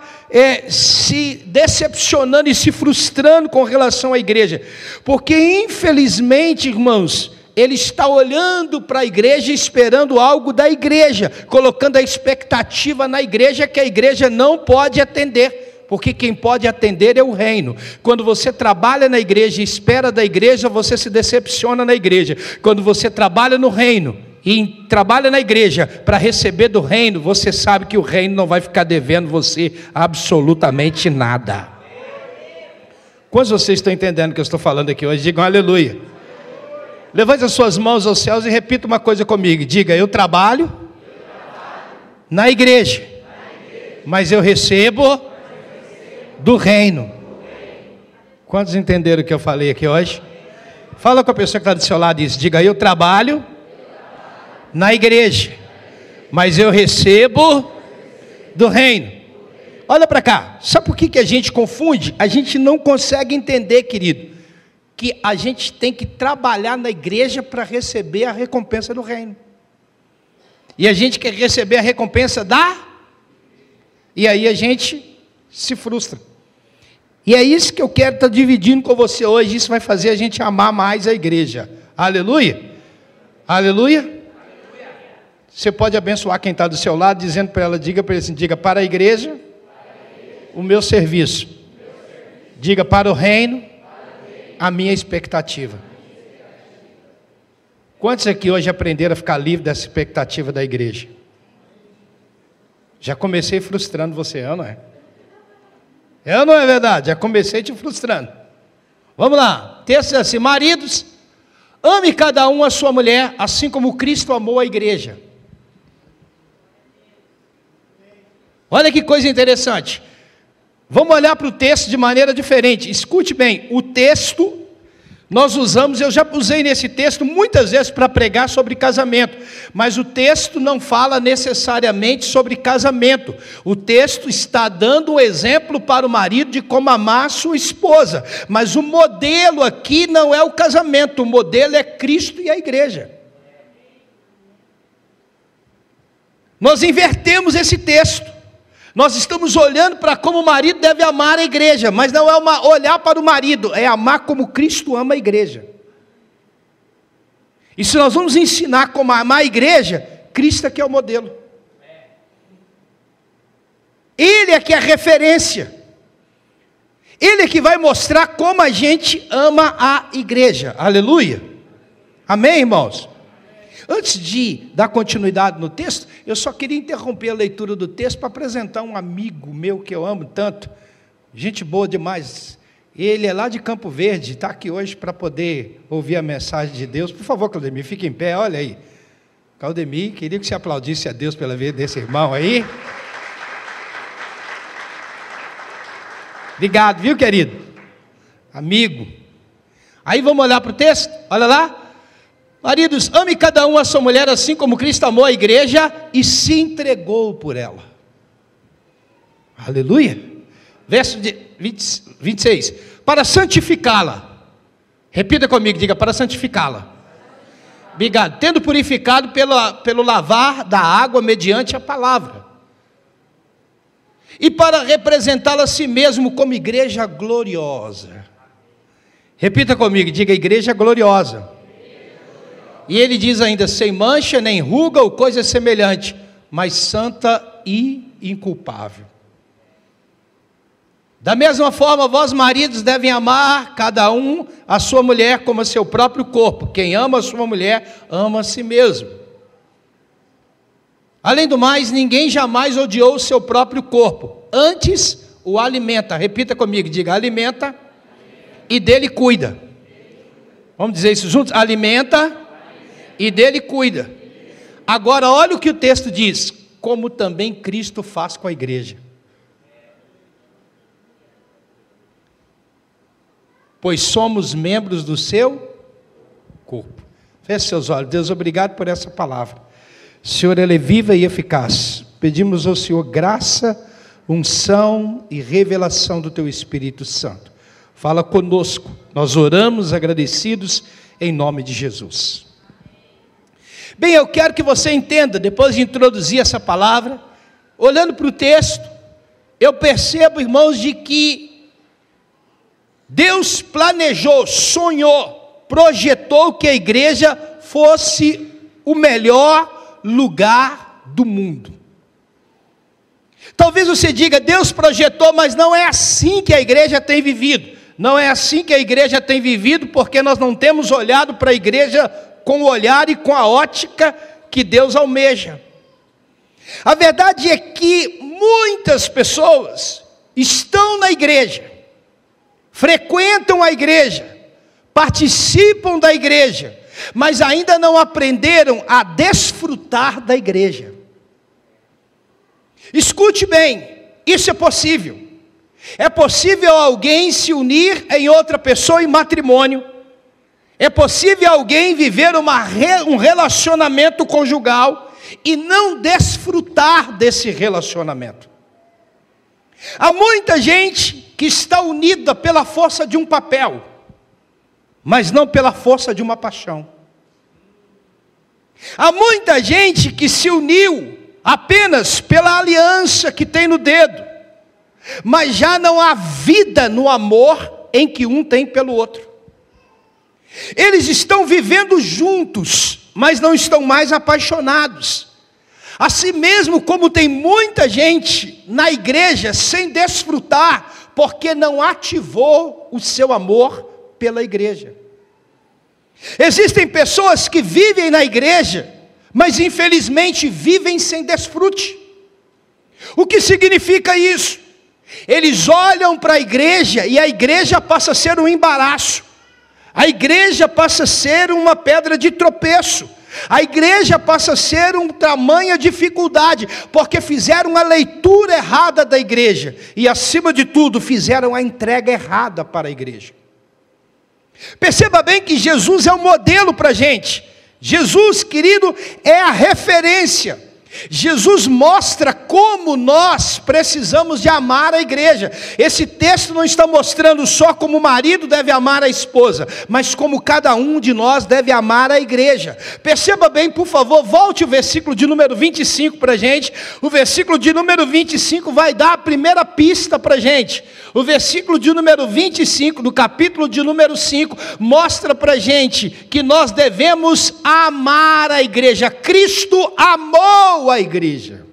se decepcionando e se frustrando com relação à igreja? Porque infelizmente, irmãos, ele está olhando para a igreja, esperando algo da igreja, colocando a expectativa na igreja que a igreja não pode atender. Porque quem pode atender é o reino. Quando você trabalha na igreja e espera da igreja, você se decepciona na igreja. Quando você trabalha no reino e trabalha na igreja para receber do reino, você sabe que o reino não vai ficar devendo você absolutamente nada. Quantos de vocês estão entendendo o que eu estou falando aqui hoje? Digam aleluia. Levante as suas mãos aos céus e repita uma coisa comigo. Diga, eu trabalho na igreja, mas eu recebo do reino. Quantos entenderam o que eu falei aqui hoje? Fala com a pessoa que está do seu lado isso. Diga, eu trabalho na igreja, mas eu recebo do reino. Olha para cá, sabe por que a gente confunde? A gente não consegue entender, querido, que a gente tem que trabalhar na igreja para receber a recompensa do reino. E a gente quer receber a recompensa e aí a gente se frustra. E é isso que eu quero estar dividindo com você hoje. Isso vai fazer a gente amar mais a igreja. Aleluia? Aleluia? Você pode abençoar quem está do seu lado, dizendo para ela, diga para ele assim, diga para a igreja, o meu serviço. Diga para o reino, a minha expectativa. Quantos aqui hoje aprenderam a ficar livre dessa expectativa da igreja? Já comecei frustrando você, não é? É ou não é verdade? Já comecei te frustrando. Vamos lá, texto é assim, maridos, ame cada um a sua mulher, assim como Cristo amou a igreja. Olha que coisa interessante. Vamos olhar para o texto de maneira diferente. Escute bem, o texto nós usamos, eu já usei nesse texto muitas vezes para pregar sobre casamento, mas o texto não fala necessariamente sobre casamento. O texto está dando um exemplo para o marido de como amar a sua esposa, mas o modelo aqui não é o casamento, o modelo é Cristo e a igreja. Nós invertemos esse texto. Nós estamos olhando para como o marido deve amar a igreja, mas não é olhar para o marido, é amar como Cristo ama a igreja. E se nós vamos ensinar como amar a igreja, Cristo é que é o modelo. Ele é que é a referência. Ele é que vai mostrar como a gente ama a igreja. Aleluia. Amém, irmãos? Antes de dar continuidade no texto, eu só queria interromper a leitura do texto para apresentar um amigo meu que eu amo tanto, gente boa demais. Ele é lá de Campo Verde, está aqui hoje para poder ouvir a mensagem de Deus. Por favor, Claudemir, fique em pé, olha aí. Claudemir, queria que você aplaudisse a Deus pela vida desse irmão aí. Obrigado, viu, querido? Amigo. Aí vamos olhar para o texto, olha lá. Maridos, ame cada um a sua mulher, assim como Cristo amou a igreja e se entregou por ela. Aleluia. Verso 26. Para santificá-la. Repita comigo, diga, para santificá-la. Obrigado. Tendo purificado pelo lavar da água mediante a palavra. E para representá-la a si mesmo como igreja gloriosa. Repita comigo, diga, igreja gloriosa. E ele diz ainda, sem mancha, nem ruga ou coisa semelhante, mas santa e inculpável. Da mesma forma, vós maridos devem amar cada um a sua mulher como a seu próprio corpo. Quem ama a sua mulher, ama a si mesmo. Além do mais, ninguém jamais odiou o seu próprio corpo. Antes, o alimenta. Repita comigo, diga, alimenta e dele cuida. Vamos dizer isso juntos? Alimenta e dele cuida. Agora, olha o que o texto diz. Como também Cristo faz com a igreja. Pois somos membros do seu corpo. Feche seus olhos. Deus, obrigado por essa palavra. Senhor, ela é viva e eficaz. Pedimos ao Senhor graça, unção e revelação do Teu Espírito Santo. Fala conosco. Nós oramos agradecidos em nome de Jesus. Bem, eu quero que você entenda, depois de introduzir essa palavra, olhando para o texto, eu percebo, irmãos, de que Deus planejou, sonhou, projetou que a igreja fosse o melhor lugar do mundo. Talvez você diga, Deus projetou, mas não é assim que a igreja tem vivido. Não é assim que a igreja tem vivido, porque nós não temos olhado para a igreja com o olhar e com a ótica que Deus almeja. A verdade é que muitas pessoas estão na igreja, frequentam a igreja, participam da igreja, mas ainda não aprenderam a desfrutar da igreja. Escute bem, isso é possível. É possível alguém se unir em outra pessoa em matrimônio. É possível alguém viver um relacionamento conjugal e não desfrutar desse relacionamento. Há muita gente que está unida pela força de um papel, mas não pela força de uma paixão. Há muita gente que se uniu apenas pela aliança que tem no dedo, mas já não há vida no amor em que um tem pelo outro. Eles estão vivendo juntos, mas não estão mais apaixonados. Assim mesmo como tem muita gente na igreja sem desfrutar, porque não ativou o seu amor pela igreja. Existem pessoas que vivem na igreja, mas infelizmente vivem sem desfrute. O que significa isso? Eles olham para a igreja e a igreja passa a ser um embaraço. A igreja passa a ser uma pedra de tropeço. A igreja passa a ser uma tamanha dificuldade, porque fizeram a leitura errada da igreja. E acima de tudo, fizeram a entrega errada para a igreja. Perceba bem que Jesus é um modelo para a gente. Jesus, querido, é a referência. Jesus mostra como nós precisamos de amar a igreja. Esse texto não está mostrando só como o marido deve amar a esposa, mas como cada um de nós deve amar a igreja. Perceba bem, por favor, volte o versículo de número 25 para a gente. O versículo de número 25 vai dar a primeira pista para a gente. O versículo de número 25, do capítulo de número 5, mostra para a gente que nós devemos amar a igreja. Cristo amou a igreja.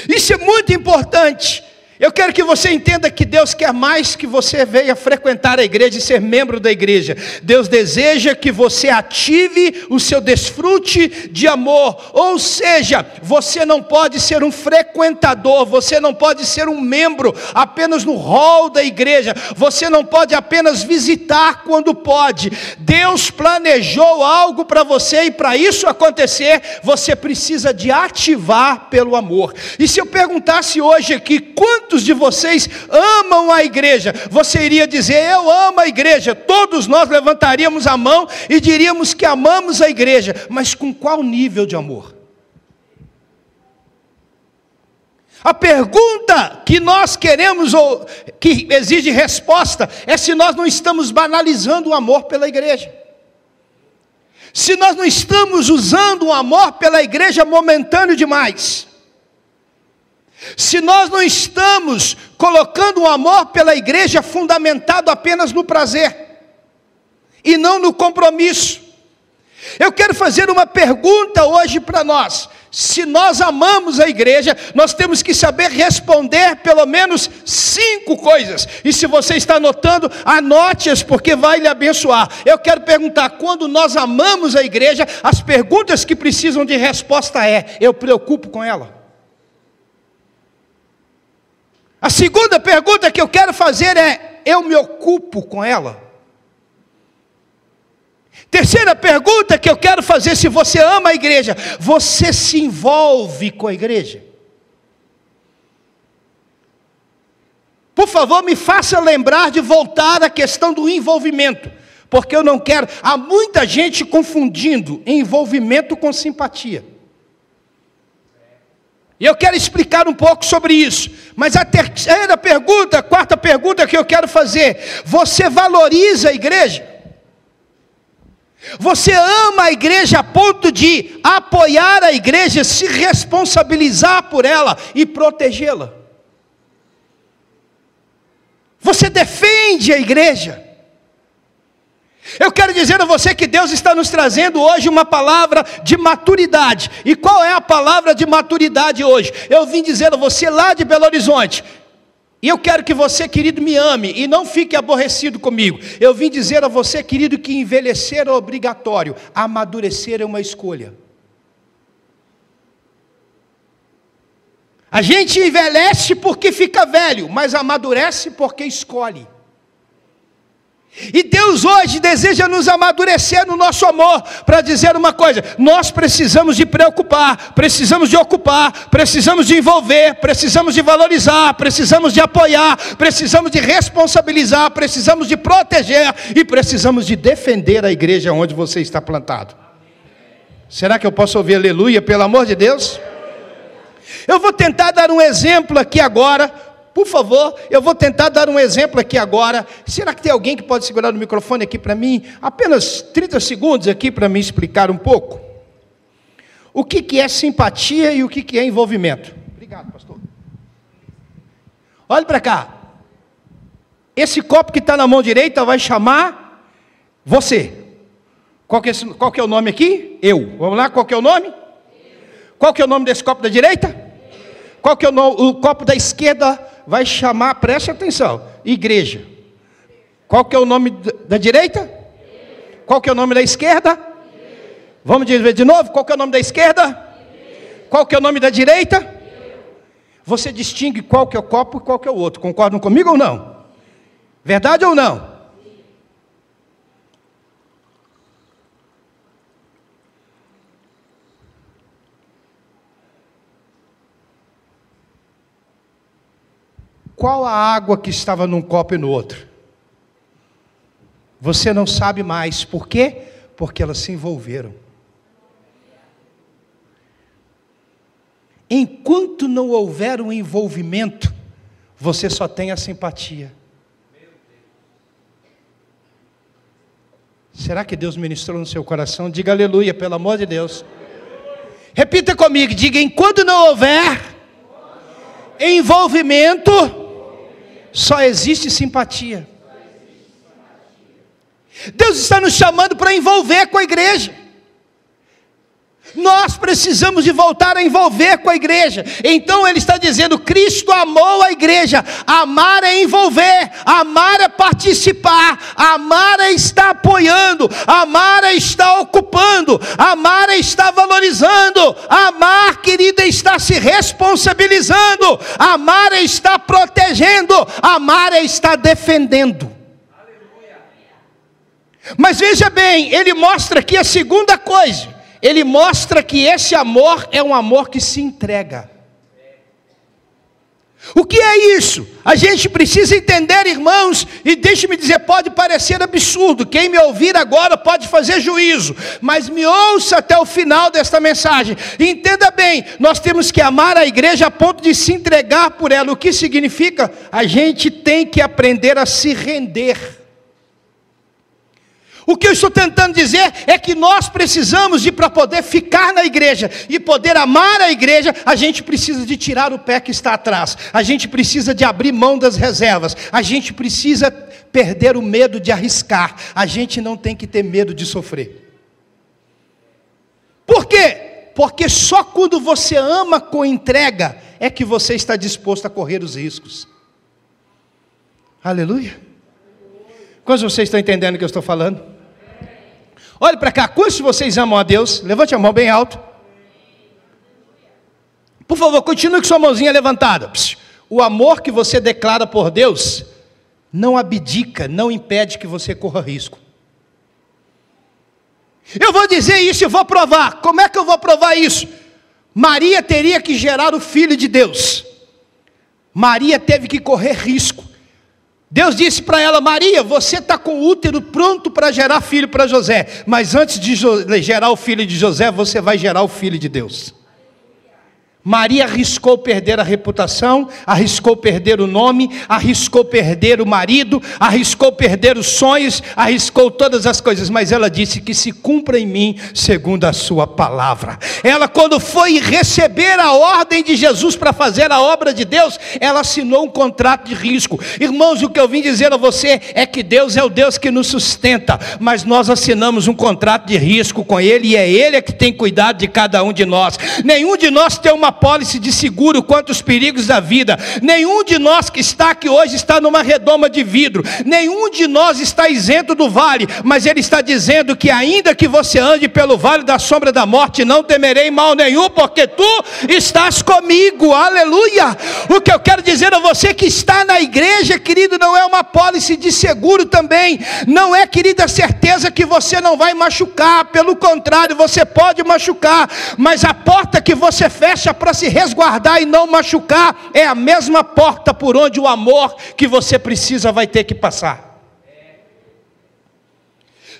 Isso é muito importante. Eu quero que você entenda que Deus quer mais que você venha frequentar a igreja e ser membro da igreja. Deus deseja que você ative o seu desfrute de amor. Ou seja, você não pode ser um frequentador, você não pode ser um membro apenas no hall da igreja, você não pode apenas visitar quando pode. Deus planejou algo para você e para isso acontecer, você precisa de ativar pelo amor. E se eu perguntasse hoje aqui, quantos de vocês amam a igreja? Você iria dizer, eu amo a igreja. Todos nós levantaríamos a mão e diríamos que amamos a igreja. Mas com qual nível de amor? A pergunta que nós queremos, ou que exige resposta, é se nós não estamos banalizando o amor pela igreja. Se nós não estamos usando o amor pela igreja momentâneo demais. Se nós não estamos colocando o amor pela igreja fundamentado apenas no prazer e não no compromisso. Eu quero fazer uma pergunta hoje para nós. se nós amamos a igreja, nós temos que saber responder pelo menos 5 coisas. E se você está anotando, anote-as, porque vai lhe abençoar. Eu quero perguntar, quando nós amamos a igreja, as perguntas que precisam de resposta eu preocupo com ela? A segunda pergunta que eu quero fazer eu me ocupo com ela? Terceira pergunta que eu quero fazer, se você ama a igreja, você se envolve com a igreja? Por favor, me faça lembrar de voltar à questão do envolvimento, porque eu não quero, há muita gente confundindo envolvimento com simpatia. E eu quero explicar um pouco sobre isso. Mas a terceira pergunta, a quarta pergunta que eu quero fazer, você valoriza a igreja? Você ama a igreja a ponto de apoiar a igreja, se responsabilizar por ela e protegê-la? Você defende a igreja? Eu quero dizer a você que Deus está nos trazendo hoje uma palavra de maturidade. E qual é a palavra de maturidade hoje? Eu vim dizer a você lá de Belo Horizonte, e eu quero que você, querido, me ame e não fique aborrecido comigo. Eu vim dizer a você, querido, que envelhecer é obrigatório, amadurecer é uma escolha. A gente envelhece porque fica velho, mas amadurece porque escolhe. E Deus hoje deseja nos amadurecer no nosso amor, para dizer uma coisa: nós precisamos de preocupar, precisamos de ocupar, precisamos de envolver, precisamos de valorizar, precisamos de apoiar, precisamos de responsabilizar, precisamos de proteger e precisamos de defender a igreja onde você está plantado. Será que eu posso ouvir aleluia, pelo amor de Deus? Eu vou tentar dar um exemplo aqui agora. Por favor, eu vou tentar dar um exemplo aqui agora. Será que tem alguém que pode segurar o microfone aqui para mim? Apenas 30 segundos aqui para me explicar um pouco. O que é simpatia e o que é envolvimento? Obrigado, pastor. Olhe para cá. Esse copo que está na mão direita vai chamar você. Qual que é o nome aqui? Eu. Vamos lá, qual que é o nome? Qual que é o nome desse copo da direita? Qual que é o copo da esquerda? Vai chamar, preste atenção, igreja. Qual que é o nome da direita? Qual que é o nome da esquerda? Vamos dizer de novo, qual que é o nome da esquerda? Qual que é o nome da direita? Você distingue qual que é o copo e qual que é o outro, concordam comigo ou não? Verdade ou não? Qual a água que estava num copo e no outro? Você não sabe mais. Por quê? Porque elas se envolveram. Enquanto não houver um envolvimento, você só tem a simpatia. Será que Deus ministrou no seu coração? Diga aleluia, pelo amor de Deus. Repita comigo, diga: enquanto não houver envolvimento, só existe simpatia. Deus está nos chamando para envolver com a igreja. Nós precisamos de voltar a envolver com a igreja. Então ele está dizendo: Cristo amou a igreja. Amar é envolver, amar é participar, amar é estar apoiando, amar é estar ocupando, amar é estar valorizando, amar, querida, é estar se responsabilizando, amar é estar protegendo, amar é estar defendendo. Mas veja bem, ele mostra aqui a segunda coisa. Ele mostra que esse amor é um amor que se entrega. O que é isso? A gente precisa entender, irmãos, e deixe-me dizer, pode parecer absurdo, quem me ouvir agora pode fazer juízo, mas me ouça até o final desta mensagem. Entenda bem, nós temos que amar a igreja a ponto de se entregar por ela. O que significa? A gente tem que aprender a se render. O que eu estou tentando dizer é que nós precisamos de, para poder ficar na igreja e poder amar a igreja, a gente precisa de tirar o pé que está atrás, a gente precisa de abrir mão das reservas, a gente precisa perder o medo de arriscar, a gente não tem que ter medo de sofrer. Por quê? Porque só quando você ama com entrega é que você está disposto a correr os riscos. Aleluia. Quantos de vocês estão entendendo o que eu estou falando? Olhe para cá, quantos de vocês amam a Deus? Levante a mão bem alto. Por favor, continue com sua mãozinha levantada. O amor que você declara por Deus não abdica, não impede que você corra risco. Eu vou dizer isso e vou provar. Como é que eu vou provar isso? Maria teria que gerar o Filho de Deus. Maria teve que correr risco. Deus disse para ela: Maria, você está com o útero pronto para gerar filho para José. Mas antes de gerar o filho de José, você vai gerar o Filho de Deus. Maria arriscou perder a reputação, arriscou perder o nome, arriscou perder o marido, arriscou perder os sonhos, arriscou todas as coisas, mas ela disse que se cumpra em mim segundo a sua palavra. Ela, quando foi receber a ordem de Jesus para fazer a obra de Deus, ela assinou um contrato de risco. Irmãos, o que eu vim dizer a você é que Deus é o Deus que nos sustenta, mas nós assinamos um contrato de risco com Ele, e é Ele que tem cuidado de cada um de nós. Nenhum de nós tem uma pólice de seguro contra os perigos da vida. Nenhum de nós que está aqui hoje está numa redoma de vidro. Nenhum de nós está isento do vale, mas Ele está dizendo que ainda que você ande pelo vale da sombra da morte, não temerei mal nenhum, porque Tu estás comigo. Aleluia! O que eu quero dizer a você que está na igreja, querido, não é uma pólice de seguro também. Não é, querida, a certeza que você não vai machucar. Pelo contrário, você pode machucar, mas a porta que você fecha para se resguardar e não machucar é a mesma porta por onde o amor que você precisa vai ter que passar.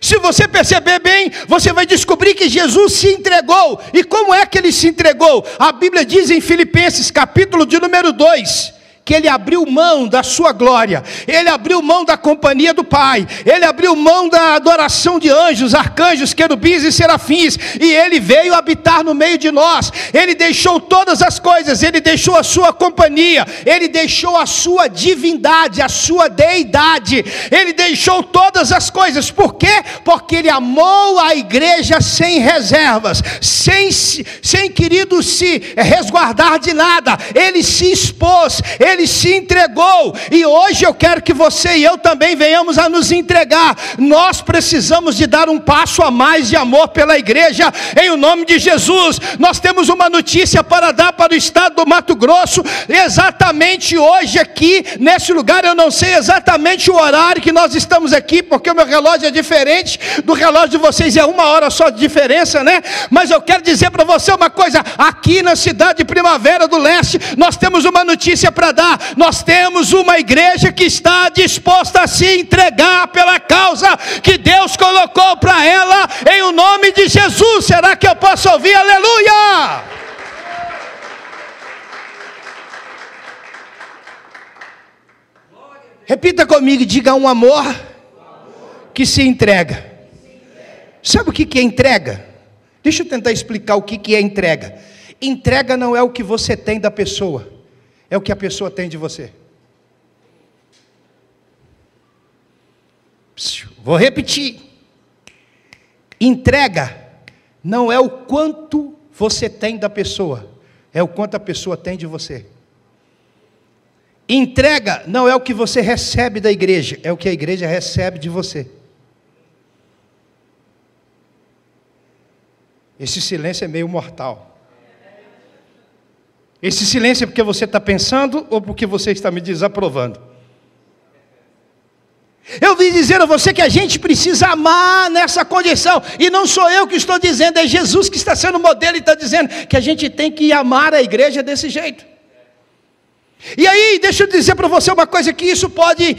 Se você perceber bem, você vai descobrir que Jesus se entregou. E como é que Ele se entregou? A Bíblia diz em Filipenses, capítulo de número 2, que Ele abriu mão da sua glória, Ele abriu mão da companhia do Pai, Ele abriu mão da adoração de anjos, arcanjos, querubins e serafins, e Ele veio habitar no meio de nós. Ele deixou todas as coisas, Ele deixou a sua companhia, Ele deixou a sua divindade, a sua deidade, Ele deixou todas as coisas. Por quê? Porque Ele amou a igreja sem reservas, sem querido se resguardar de nada. Ele se expôs, Ele se entregou, e hoje eu quero que você e eu também venhamos a nos entregar. Nós precisamos de dar um passo a mais de amor pela igreja, em o nome de Jesus. Nós temos uma notícia para dar para o estado do Mato Grosso, exatamente hoje aqui, nesse lugar. Eu não sei exatamente o horário que nós estamos aqui, porque o meu relógio é diferente do relógio de vocês, é 1 hora só de diferença, né? Mas eu quero dizer para você uma coisa: aqui na cidade de Primavera do Leste, nós temos uma notícia para dar. Nós temos uma igreja que está disposta a se entregar pela causa que Deus colocou para ela, em o nome de Jesus. Será que eu posso ouvir aleluia? Repita comigo, diga: um amor que se entrega. Sabe o que é entrega? Deixa eu tentar explicar o que é entrega. Entrega não é o que você tem da pessoa, é o que a pessoa tem de você. Vou repetir. Entrega não é o quanto você tem da pessoa, é o quanto a pessoa tem de você. Entrega não é o que você recebe da igreja, é o que a igreja recebe de você. Esse silêncio é meio mortal. Esse silêncio é porque você está pensando ou porque você está me desaprovando? Eu vim dizer a você que a gente precisa amar nessa condição, e não sou eu que estou dizendo, é Jesus que está sendo modelo e está dizendo que a gente tem que amar a igreja desse jeito. E aí, deixa eu dizer para você uma coisa, que isso pode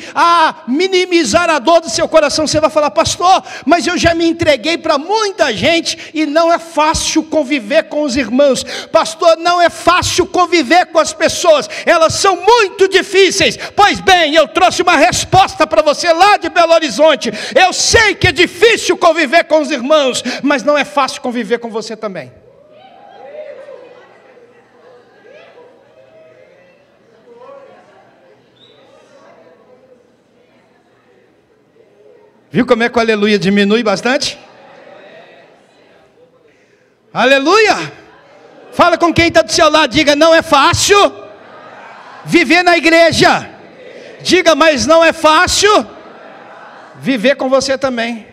minimizar a dor do seu coração. Você vai falar: pastor, mas eu já me entreguei para muita gente e não é fácil conviver com os irmãos. Pastor, não é fácil conviver com as pessoas, elas são muito difíceis. Pois bem, eu trouxe uma resposta para você lá de Belo Horizonte. Eu sei que é difícil conviver com os irmãos, mas não é fácil conviver com você também. Viu como é que o aleluia diminui bastante? Aleluia! Fala com quem está do seu lado, diga: não é fácil viver na igreja. Diga: mas não é fácil viver com você também.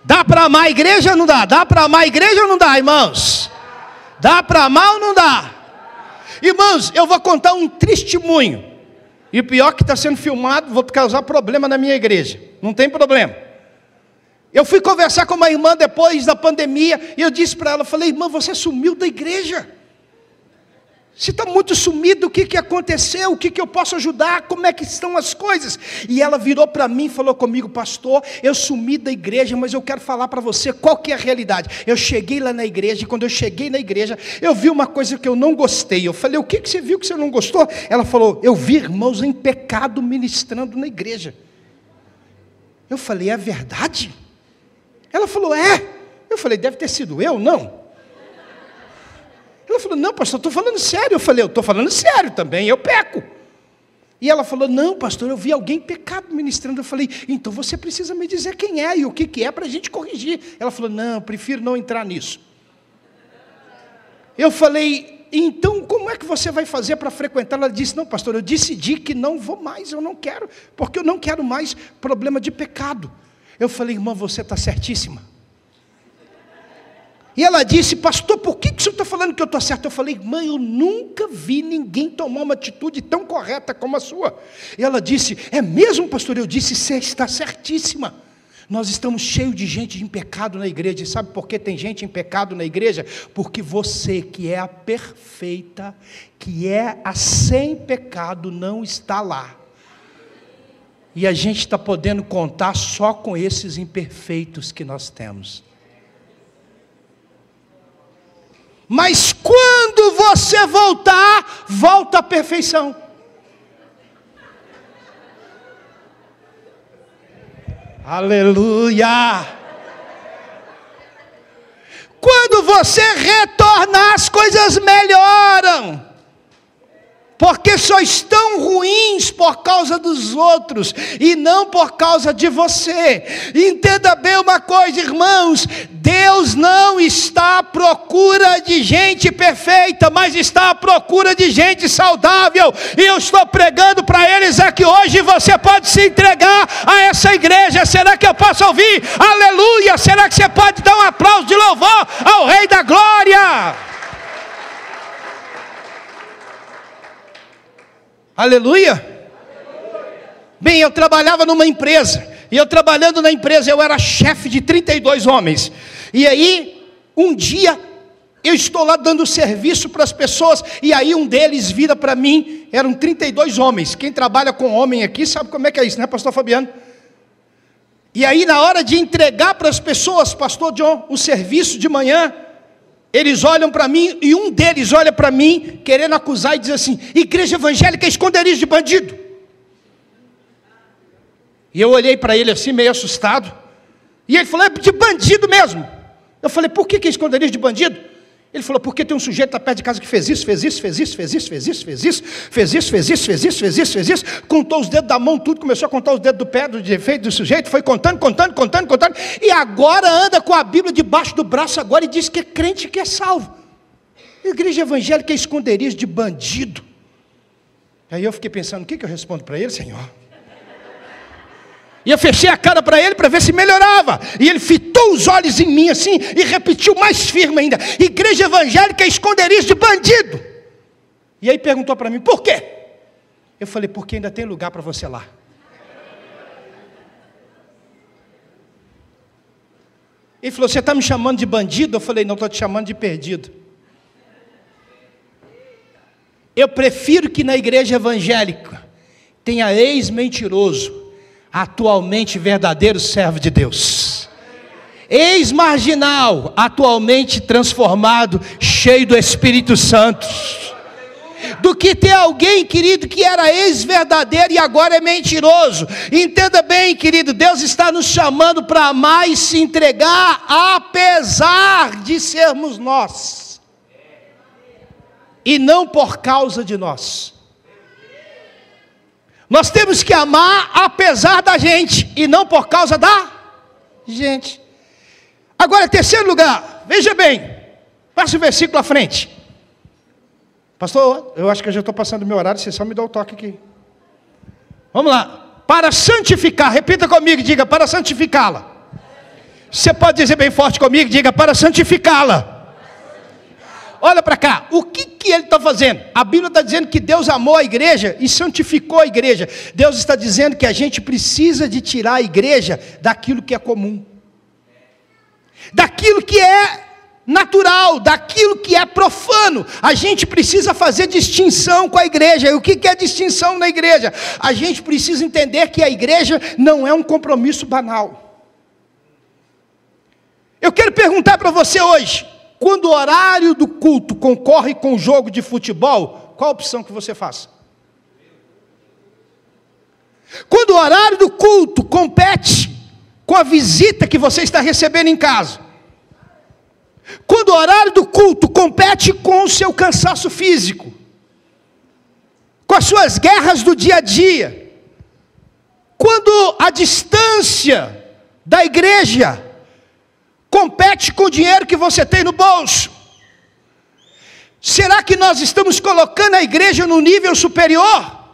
Dá para amar a igreja ou não dá? Dá para amar a igreja ou não dá, irmãos? Dá para amar ou não dá? Irmãos, eu vou contar um testemunho. E o pior que está sendo filmado, vou causar problema na minha igreja. Não tem problema. Eu fui conversar com uma irmã depois da pandemia, e eu disse para ela, falei: irmã, você sumiu da igreja. Você está muito sumido, o que aconteceu? O que eu posso ajudar? Como é que estão as coisas? E ela virou para mim e falou comigo: pastor, eu sumi da igreja, mas eu quero falar para você qual que é a realidade. Eu cheguei lá na igreja, e quando eu cheguei na igreja, eu vi uma coisa que eu não gostei. Eu falei: o que você viu que você não gostou? Ela falou: eu vi irmãos em pecado ministrando na igreja. Eu falei: é verdade? Ela falou: é. Eu falei: deve ter sido eu, não? Ela falou: não, pastor, estou falando sério. Eu falei: eu estou falando sério também, eu peco. E ela falou: não, pastor, eu vi alguém em pecado ministrando. Eu falei: então você precisa me dizer quem é e o que é para a gente corrigir. Ela falou: não, prefiro não entrar nisso. Eu falei: então como é que você vai fazer para frequentar? Ela disse: não, pastor, eu decidi que não vou mais, eu não quero, porque eu não quero mais problema de pecado. Eu falei: irmã, você está certíssima. E ela disse: pastor, por que o senhor está falando que eu estou certo? Eu falei: irmã, eu nunca vi ninguém tomar uma atitude tão correta como a sua. E ela disse: é mesmo, pastor? Eu disse: você está certíssima. Nós estamos cheios de gente em pecado na igreja. E sabe por que tem gente em pecado na igreja? Porque você, que é a perfeita, que é a sem pecado, não está lá. E a gente está podendo contar só com esses imperfeitos que nós temos. Mas quando você voltar, volta à perfeição. Aleluia! Quando você retornar, as coisas melhoram. Porque só estão ruins por causa dos outros e não por causa de você. Entenda bem uma coisa, irmãos: Deus não está à procura de gente perfeita, mas está à procura de gente saudável. E eu estou pregando para eles aqui hoje: você pode se entregar a essa igreja. Será que eu posso ouvir aleluia? Será que você pode dar um aplauso de louvor ao Rei da Glória? Aleluia. Bem, eu trabalhava numa empresa, e eu trabalhando na empresa, eu era chefe de 32 homens, e aí, um dia, eu estou lá dando serviço para as pessoas, e aí um deles vira para mim, eram 32 homens, quem trabalha com homem aqui sabe como é que é isso, né, pastor Fabiano? E aí, na hora de entregar para as pessoas, pastor John, o serviço de manhã, eles olham para mim, e um deles olha para mim, querendo acusar, e diz assim: igreja evangélica é esconderijo de bandido. E eu olhei para ele assim, meio assustado, e ele falou: é de bandido mesmo. Eu falei: por que é esconderijo de bandido? Ele falou: porque tem um sujeito lá perto de casa que fez isso, fez isso, fez isso, fez isso, fez isso, fez isso, fez isso, fez isso, fez isso, fez isso, fez isso, contou os dedos da mão, tudo, começou a contar os dedos do pé, do defeito do sujeito, foi contando, e agora anda com a Bíblia debaixo do braço agora e diz que é crente, que é salvo. Igreja evangélica é esconderijo de bandido. Aí eu fiquei pensando: o que eu respondo para ele, Senhor? E eu fechei a cara para ele para ver se melhorava. E ele fitou os olhos em mim assim e repetiu mais firme ainda: igreja evangélica é esconderijo de bandido. E aí perguntou para mim: por quê? Eu falei: porque ainda tem lugar para você lá. Ele falou: você está me chamando de bandido? Eu falei: não, estou te chamando de perdido. Eu prefiro que na igreja evangélica tenha ex-mentiroso, atualmente verdadeiro servo de Deus, ex-marginal, atualmente transformado, cheio do Espírito Santo, do que ter alguém, querido, que era ex-verdadeiro e agora é mentiroso. Entenda bem, querido, Deus está nos chamando para amar e se entregar, apesar de sermos nós, e não por causa de nós. Nós temos que amar apesar da gente e não por causa da gente. Agora, terceiro lugar, veja bem, passa o versículo à frente. Pastor, eu acho que eu já estou passando o meu horário, você só me dá o toque aqui. Vamos lá. Para santificar, repita comigo, diga, para santificá-la. Você pode dizer bem forte comigo, diga, para santificá-la. Olha para cá, o que ele está fazendo? A Bíblia está dizendo que Deus amou a igreja e santificou a igreja. Deus está dizendo que a gente precisa de tirar a igreja daquilo que é comum, daquilo que é natural, daquilo que é profano. A gente precisa fazer distinção com a igreja. E o que é distinção na igreja? A gente precisa entender que a igreja não é um compromisso banal. Eu quero perguntar para você hoje, quando o horário do culto concorre com o jogo de futebol, qual a opção que você faz? Quando o horário do culto compete com a visita que você está recebendo em casa, quando o horário do culto compete com o seu cansaço físico, com as suas guerras do dia a dia, quando a distância da igreja compete com o dinheiro que você tem no bolso, será que nós estamos colocando a igreja no nível superior?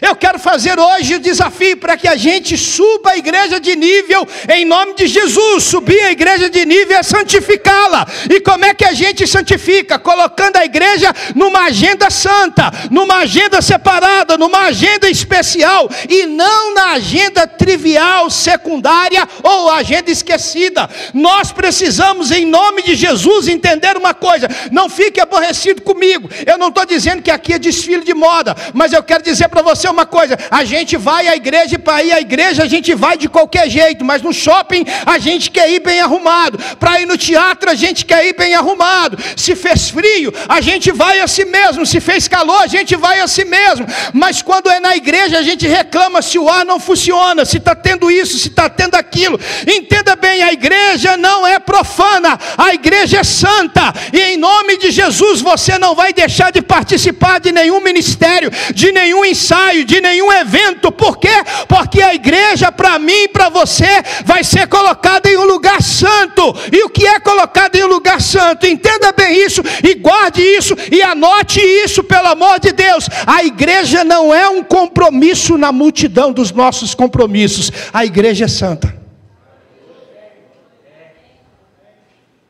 Eu quero fazer hoje o desafio para que a gente suba a igreja de nível, em nome de Jesus. Subir a igreja de nível é santificá-la. E como é que a gente santifica? Colocando a igreja numa agenda santa, numa agenda separada, numa agenda especial, e não na agenda trivial, secundária ou agenda esquecida. Nós precisamos, em nome de Jesus, entender uma coisa. Não fique aborrecido comigo. Eu não estou dizendo que aqui é desfile de moda, mas eu quero dizer para você uma coisa: a gente vai à igreja, e para ir à igreja a gente vai de qualquer jeito, mas no shopping a gente quer ir bem arrumado, para ir no teatro a gente quer ir bem arrumado, se fez frio a gente vai a si mesmo, se fez calor a gente vai a si mesmo, mas quando é na igreja a gente reclama se o ar não funciona, se está tendo isso, se está tendo aquilo. Entenda bem, a igreja não é profana, a igreja é santa, e em nome de Jesus você não vai deixar de participar de nenhum ministério, de nenhum ensaio, de nenhum evento. Por quê? Porque a igreja, para mim e para você, vai ser colocada em um lugar santo. E o que é colocado em um lugar santo? Entenda bem isso, e guarde isso, e anote isso, pelo amor de Deus. A igreja não é um compromisso na multidão dos nossos compromissos. A igreja é santa.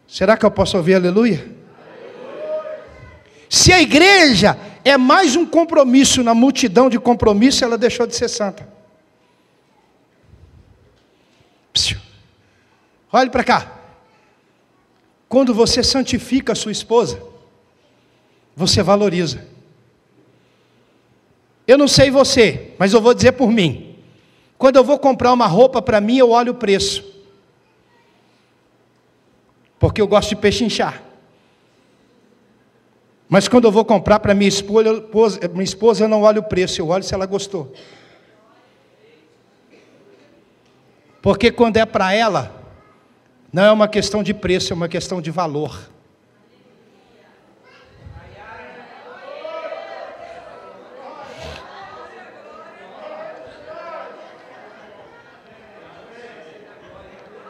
Será que eu posso ouvir aleluia? Se a igreja é mais um compromisso na multidão de compromisso, ela deixou de ser santa. Psiu. Olhe para cá. Quando você santifica a sua esposa, você valoriza. Eu não sei você, mas eu vou dizer por mim. Quando eu vou comprar uma roupa para mim, eu olho o preço, porque eu gosto de pechinchar. Mas quando eu vou comprar para minha esposa, eu não olho o preço, eu olho se ela gostou. Porque quando é para ela, não é uma questão de preço, é uma questão de valor.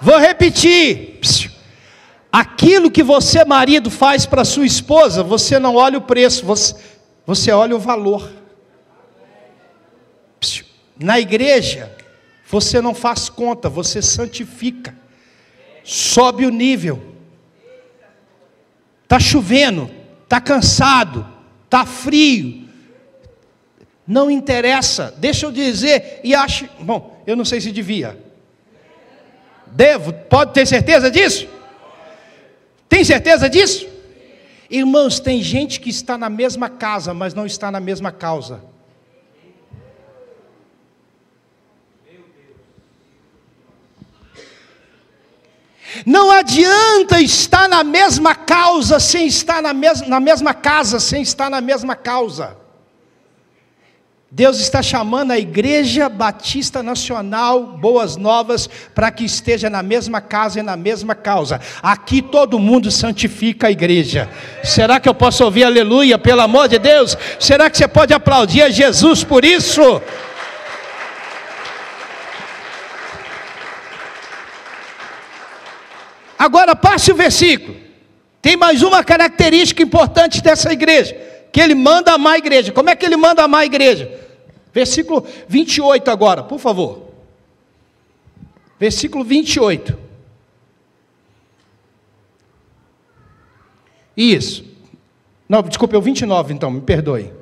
Vou repetir. Aquilo que você, marido, faz para sua esposa, você não olha o preço, você olha o valor. Na igreja, você não faz conta, você santifica. Sobe o nível. Está chovendo, está cansado, está frio. Não interessa, deixa eu dizer, e acho, bom, eu não sei se devia. Devo, pode ter certeza disso? Tem certeza disso? Irmãos, tem gente que está na mesma casa, mas não está na mesma causa. Não adianta estar na mesma causa sem estar na mesma casa, sem estar na mesma causa. Deus está chamando a Igreja Batista Nacional Boas Novas para que esteja na mesma casa e na mesma causa. Aqui todo mundo santifica a igreja. Será que eu posso ouvir aleluia, pelo amor de Deus? Será que você pode aplaudir a Jesus por isso? Agora passe o versículo. Tem mais uma característica importante dessa igreja, que ele manda amar a igreja. Como é que ele manda amar a igreja? Versículo 28 agora, por favor. Versículo 28. Isso. Não, desculpa, é o 29 então, me perdoe.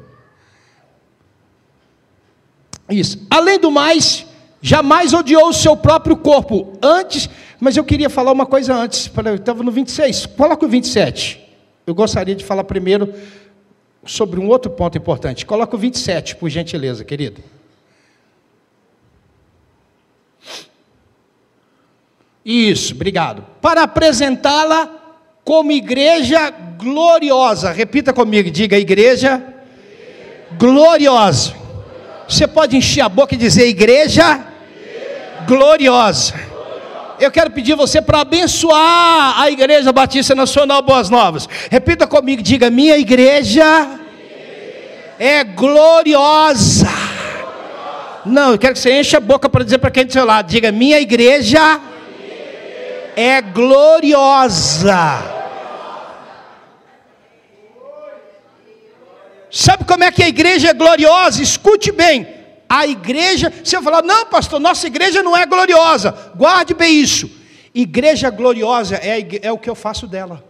Isso. Além do mais, jamais odiou o seu próprio corpo. Antes, mas eu queria falar uma coisa antes. Eu estava no 26, coloca o 27. Eu gostaria de falar primeiro sobre um outro ponto importante. Coloca o 27, por gentileza, querido. Isso, obrigado. Para apresentá-la como igreja gloriosa. Repita comigo, diga igreja gloriosa. Você pode encher a boca e dizer igreja gloriosa. Eu quero pedir você para abençoar a Igreja Batista Nacional Boas Novas. Repita comigo, diga: minha igreja é gloriosa. Não, eu quero que você encha a boca para dizer para quem do seu lado, diga: minha igreja é gloriosa. Sabe como é que a igreja é gloriosa? Escute bem. A igreja, se eu falar, não pastor, nossa igreja não é gloriosa, guarde bem isso. Igreja gloriosa é o que eu faço dela.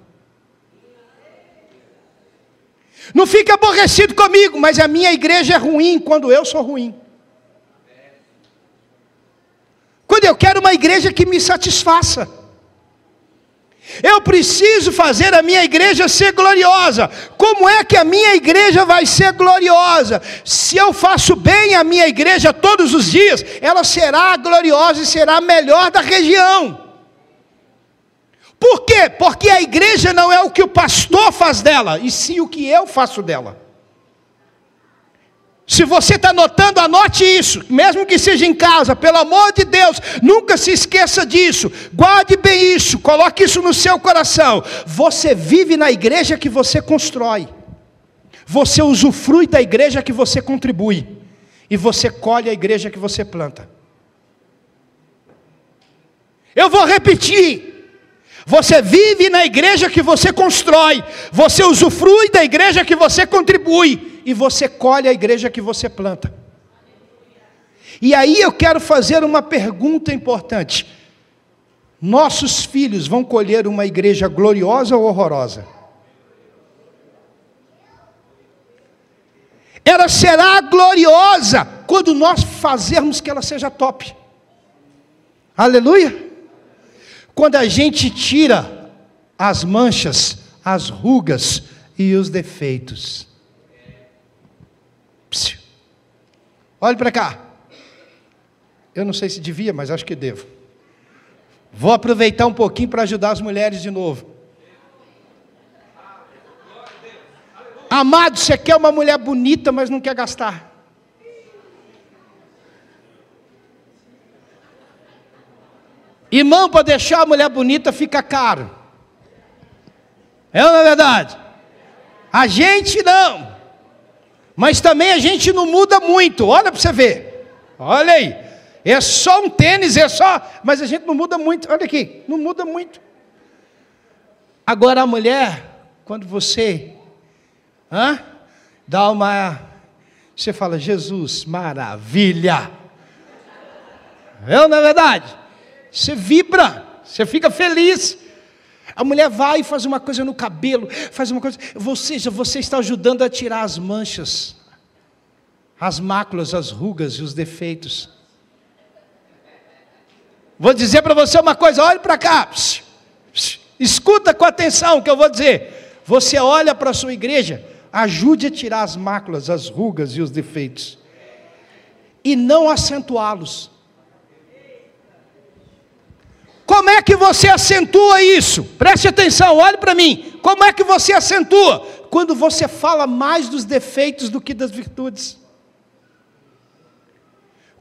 Não fique aborrecido comigo, mas a minha igreja é ruim quando eu sou ruim. Quando eu quero uma igreja que me satisfaça. Eu preciso fazer a minha igreja ser gloriosa. Como é que a minha igreja vai ser gloriosa? Se eu faço bem a minha igreja todos os dias, ela será gloriosa e será a melhor da região. Por quê? Porque a igreja não é o que o pastor faz dela, e sim o que eu faço dela. Se você está anotando, anote isso, mesmo que seja em casa, pelo amor de Deus, nunca se esqueça disso, guarde bem isso, coloque isso no seu coração. Você vive na igreja que você constrói, você usufrui da igreja que você contribui, e você colhe a igreja que você planta. Eu vou repetir, você vive na igreja que você constrói, você usufrui da igreja que você contribui, e você colhe a igreja que você planta. E aí eu quero fazer uma pergunta importante. Nossos filhos vão colher uma igreja gloriosa ou horrorosa? Ela será gloriosa quando nós fazermos que ela seja top. Aleluia! Quando a gente tira as manchas, as rugas e os defeitos. Olhe para cá. Eu não sei se devia, mas acho que devo. Vou aproveitar um pouquinho para ajudar as mulheres de novo. Amado, você quer uma mulher bonita, mas não quer gastar. Irmão, para deixar a mulher bonita fica caro. É ou não é verdade? A gente não. Mas também a gente não muda muito. Olha para você ver. Olha aí. É só um tênis, mas a gente não muda muito. Olha aqui, não muda muito. Agora a mulher, quando você dá você fala, Jesus, maravilha. É ou não é verdade? Você vibra, você fica feliz. A mulher vai e faz uma coisa no cabelo, faz uma coisa. Você está ajudando a tirar as manchas, as máculas, as rugas e os defeitos. Vou dizer para você uma coisa, olhe para cá. Escuta com atenção o que eu vou dizer. Você olha para a sua igreja, ajude a tirar as máculas, as rugas e os defeitos. E não acentuá-los. Como é que você acentua isso? Preste atenção, olhe para mim. Como é que você acentua? Quando você fala mais dos defeitos do que das virtudes.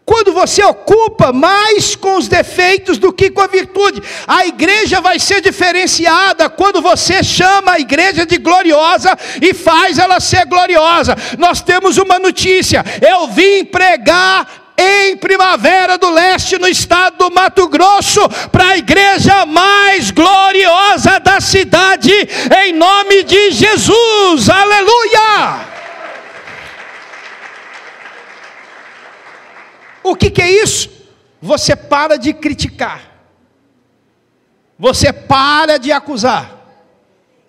Quando você ocupa mais com os defeitos do que com a virtude. A igreja vai ser diferenciada quando você chama a igreja de gloriosa e faz ela ser gloriosa. Nós temos uma notícia. Eu vim pregar em Primavera do Leste, no estado do Mato Grosso, para a igreja mais gloriosa da cidade, em nome de Jesus, aleluia! O que é isso? Você para de criticar, você para de acusar,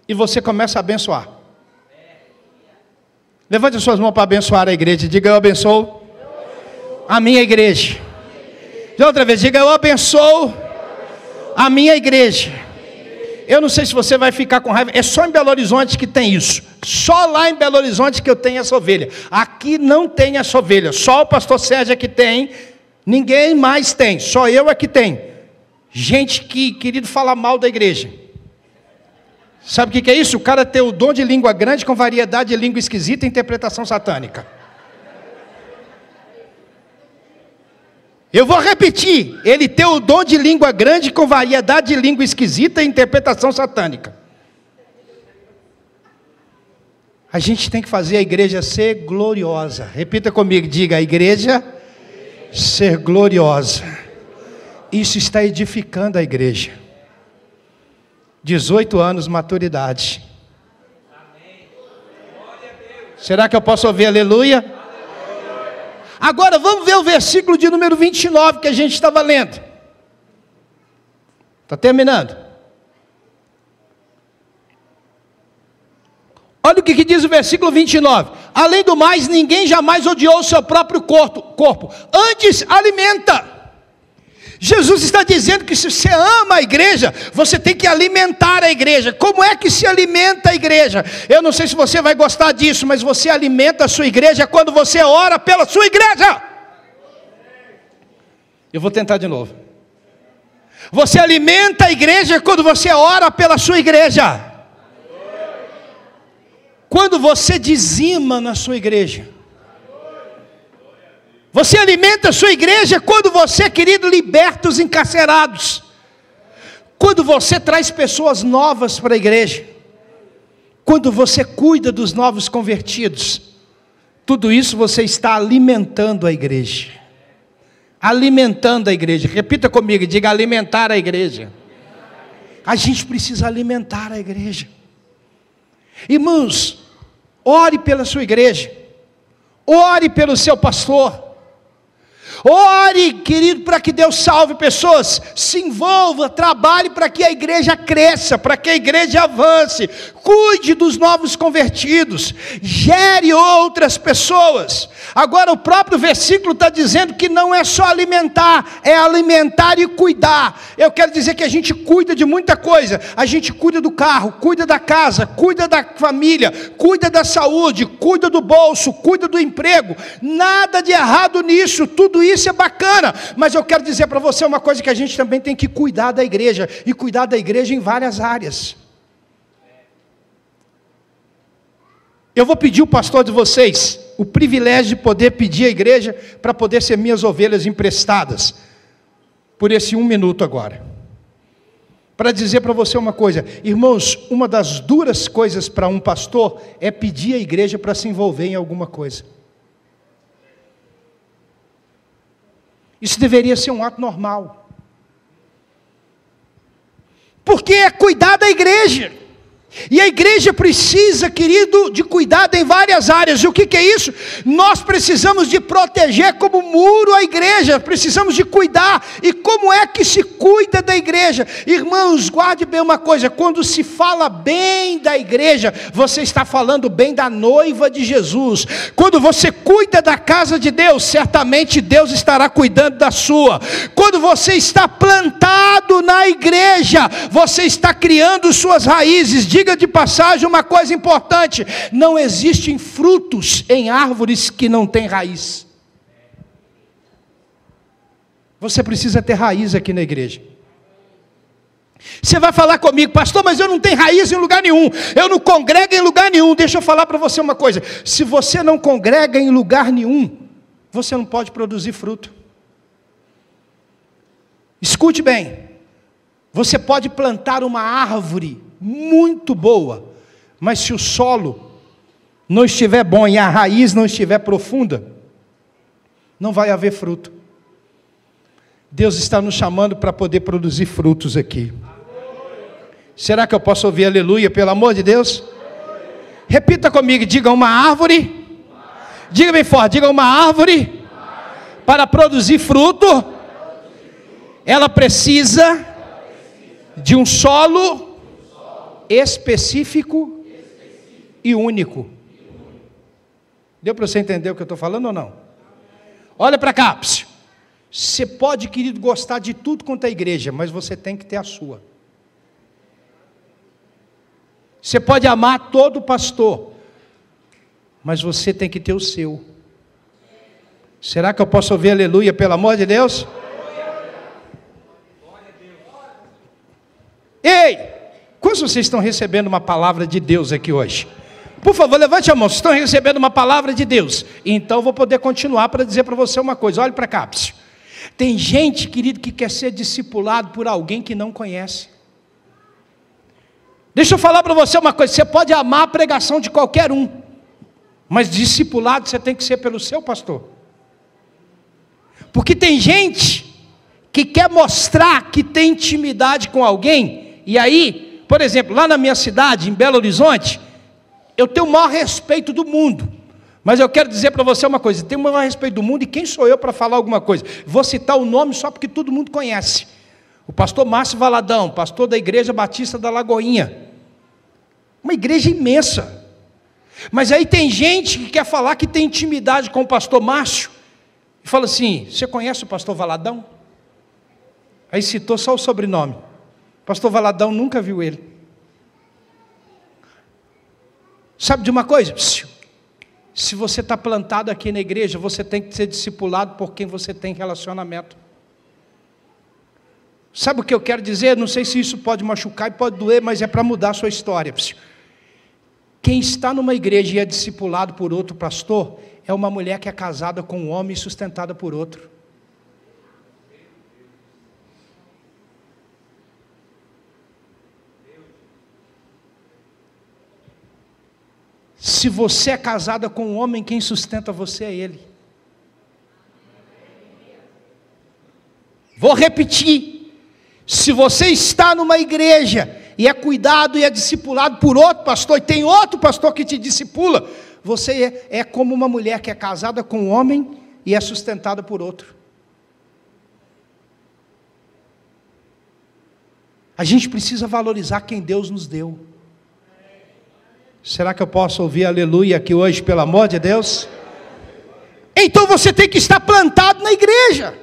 e você começa a abençoar. Levante as suas mãos para abençoar a igreja. Diga: eu abençoo a minha igreja. De outra vez, diga: eu abençoo a minha igreja. Eu não sei se você vai ficar com raiva. É só em Belo Horizonte que tem isso. Só lá em Belo Horizonte que eu tenho essa ovelha. Aqui não tem essa ovelha. Só o pastor Sérgio é que tem. Ninguém mais tem. Só eu é que tenho. Gente que, querido, fala mal da igreja. Sabe o que é isso? O cara tem o dom de língua grande com variedade de língua esquisita e interpretação satânica. Eu vou repetir. Ele tem o dom de língua grande com variedade de língua esquisita e interpretação satânica. A gente tem que fazer a igreja ser gloriosa. Repita comigo, diga: a igreja ser gloriosa. Isso está edificando a igreja. 18 anos, maturidade. Será que eu posso ouvir aleluia? Agora vamos ver o versículo de número 29 que a gente estava lendo. Está terminando. Olha o que diz o versículo 29. Além do mais, ninguém jamais odiou o seu próprio corpo. Antes alimenta. Jesus está dizendo que se você ama a igreja, você tem que alimentar a igreja. Como é que se alimenta a igreja? Eu não sei se você vai gostar disso, mas você alimenta a sua igreja quando você ora pela sua igreja. Eu vou tentar de novo. Você alimenta a igreja quando você ora pela sua igreja. Quando você dizima na sua igreja. Você alimenta a sua igreja quando você, querido, liberta os encarcerados. Quando você traz pessoas novas para a igreja. Quando você cuida dos novos convertidos. Tudo isso você está alimentando a igreja. Alimentando a igreja. Repita comigo, diga: alimentar a igreja. A gente precisa alimentar a igreja. Irmãos, ore pela sua igreja. Ore pelo seu pastor. Ore, querido, para que Deus salve pessoas. Se envolva, trabalhe para que a igreja cresça, para que a igreja avance. Cuide dos novos convertidos. Gere outras pessoas. Agora o próprio versículo está dizendo que não é só alimentar, é alimentar e cuidar. Eu quero dizer que a gente cuida de muita coisa. A gente cuida do carro, cuida da casa, cuida da família, cuida da saúde, cuida do bolso, cuida do emprego. Nada de errado nisso, tudo isso é bacana. Mas eu quero dizer para você uma coisa, que a gente também tem que cuidar da igreja. E cuidar da igreja em várias áreas. Eu vou pedir o pastor de vocês o privilégio de poder pedir à igreja para poder ser minhas ovelhas emprestadas, por esse 1 minuto agora, para dizer para você uma coisa. Irmãos, uma das duras coisas para um pastor é pedir à igreja para se envolver em alguma coisa. Isso deveria ser um ato normal, porque é cuidar da igreja. E a igreja precisa, querido, de cuidado em várias áreas. E o que é isso? Nós precisamos de proteger como muro a igreja. Precisamos de cuidar. E como é que se cuida da igreja? Irmãos, guarde bem uma coisa. Quando se fala bem da igreja, você está falando bem da noiva de Jesus. Quando você cuida da casa de Deus, certamente Deus estará cuidando da sua. Quando você está plantado na igreja, você está criando suas raízes. Diga de passagem uma coisa importante: não existem frutos em árvores que não têm raiz. Você precisa ter raiz aqui na igreja. Você vai falar comigo: pastor, mas eu não tenho raiz em lugar nenhum, eu não congrego em lugar nenhum. Deixa eu falar para você uma coisa: se você não congrega em lugar nenhum, você não pode produzir fruto. Escute bem, você pode plantar uma árvore muito boa, mas se o solo não estiver bom e a raiz não estiver profunda, não vai haver fruto. Deus está nos chamando para poder produzir frutos aqui. Será que eu posso ouvir aleluia, pelo amor de Deus? Repita comigo, diga uma árvore. Diga bem forte, diga uma árvore. Para produzir fruto, ela precisa de um solo específico e único. Deu para você entender o que eu estou falando ou não? Olha para cá. Você pode, querido, gostar de tudo quanto é igreja, mas você tem que ter a sua. Você pode amar todo pastor, mas você tem que ter o seu. Será que eu posso ouvir aleluia, pelo amor de Deus? Ei, quantos de vocês estão recebendo uma palavra de Deus aqui hoje? Por favor, levante a mão, vocês estão recebendo uma palavra de Deus. Então eu vou poder continuar para dizer para você uma coisa, olhe para cá. Tem gente, querido, que quer ser discipulado por alguém que não conhece. Deixa eu falar para você uma coisa, você pode amar a pregação de qualquer um, mas discipulado você tem que ser pelo seu pastor. Porque tem gente que quer mostrar que tem intimidade com alguém, e aí, por exemplo, lá na minha cidade, em Belo Horizonte, eu tenho o maior respeito do mundo, mas eu quero dizer para você uma coisa, tenho o maior respeito do mundo, e quem sou eu para falar alguma coisa? Vou citar o nome só porque todo mundo conhece, o pastor Márcio Valadão, pastor da Igreja Batista da Lagoinha, uma igreja imensa, mas aí tem gente que quer falar que tem intimidade com o pastor Márcio, e fala assim, você conhece o pastor Valadão? Aí citou só o sobrenome, o pastor Valadão nunca viu ele. Sabe de uma coisa? Se você está plantado aqui na igreja, você tem que ser discipulado por quem você tem relacionamento. Sabe o que eu quero dizer? Não sei se isso pode machucar e pode doer, mas é para mudar a sua história. Quem está numa igreja e é discipulado por outro pastor, é uma mulher que é casada com um homem e sustentada por outro. Se você é casada com um homem, quem sustenta você é ele. Vou repetir. Se você está numa igreja e é cuidado e é discipulado por outro pastor, e tem outro pastor que te discipula, você é como uma mulher que é casada com um homem e é sustentada por outro. A gente precisa valorizar quem Deus nos deu. Será que eu posso ouvir aleluia aqui hoje, pelo amor de Deus? Então você tem que estar plantado na igreja.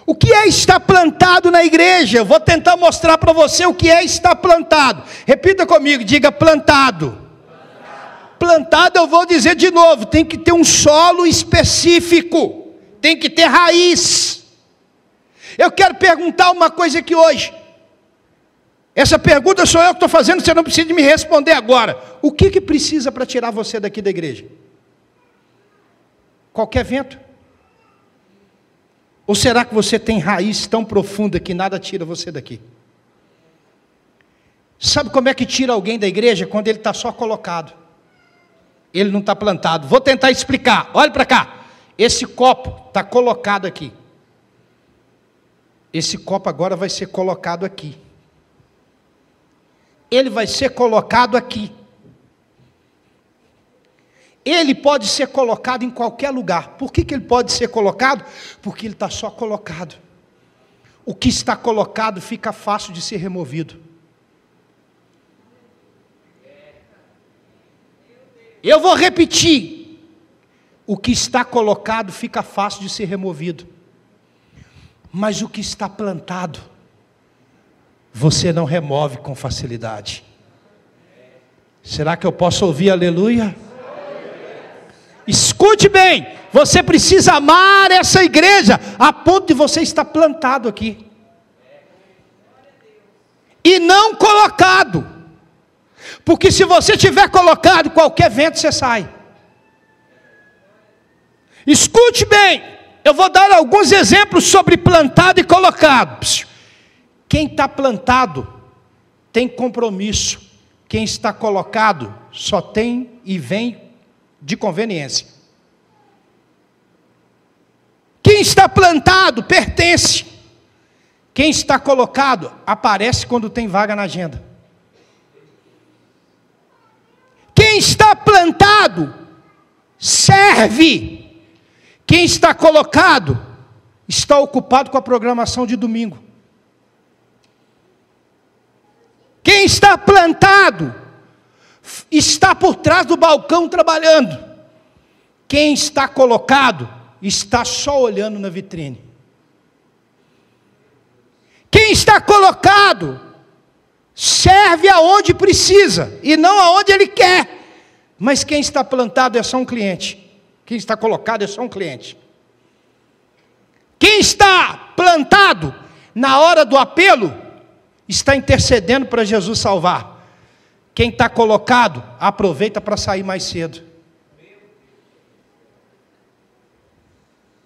O que é estar plantado na igreja? Eu vou tentar mostrar para você o que é estar plantado. Repita comigo, diga plantado. Plantado, eu vou dizer de novo, tem que ter um solo específico, tem que ter raiz. Eu quero perguntar uma coisa aqui hoje. Essa pergunta sou eu que estou fazendo, você não precisa de me responder agora. O que precisa para tirar você daqui da igreja? Qualquer vento? Ou será que você tem raiz tão profunda que nada tira você daqui? Sabe como é que tira alguém da igreja? Quando ele está só colocado. Ele não está plantado. Vou tentar explicar. Olha para cá. Esse copo está colocado aqui. Esse copo agora vai ser colocado aqui. Ele vai ser colocado aqui. Ele pode ser colocado em qualquer lugar. Por que ele pode ser colocado? Porque ele está só colocado. O que está colocado fica fácil de ser removido. Eu vou repetir. O que está colocado fica fácil de ser removido. Mas o que está plantado, você não remove com facilidade. Será que eu posso ouvir aleluia? Escute bem, você precisa amar essa igreja, a ponto de você estar plantado aqui. E não colocado. Porque se você tiver colocado, qualquer vento você sai. Escute bem, eu vou dar alguns exemplos sobre plantado e colocado. Quem está plantado tem compromisso. Quem está colocado só tem e vem de conveniência. Quem está plantado pertence. Quem está colocado aparece quando tem vaga na agenda. Quem está plantado serve. Quem está colocado está ocupado com a programação de domingo. Quem está plantado está por trás do balcão trabalhando. Quem está colocado está só olhando na vitrine. Quem está colocado serve aonde precisa e não aonde ele quer. Mas quem está plantado é só um cliente. Quem está colocado é só um cliente. Quem está plantado na hora do apelo está intercedendo para Jesus salvar. Quem está colocado aproveita para sair mais cedo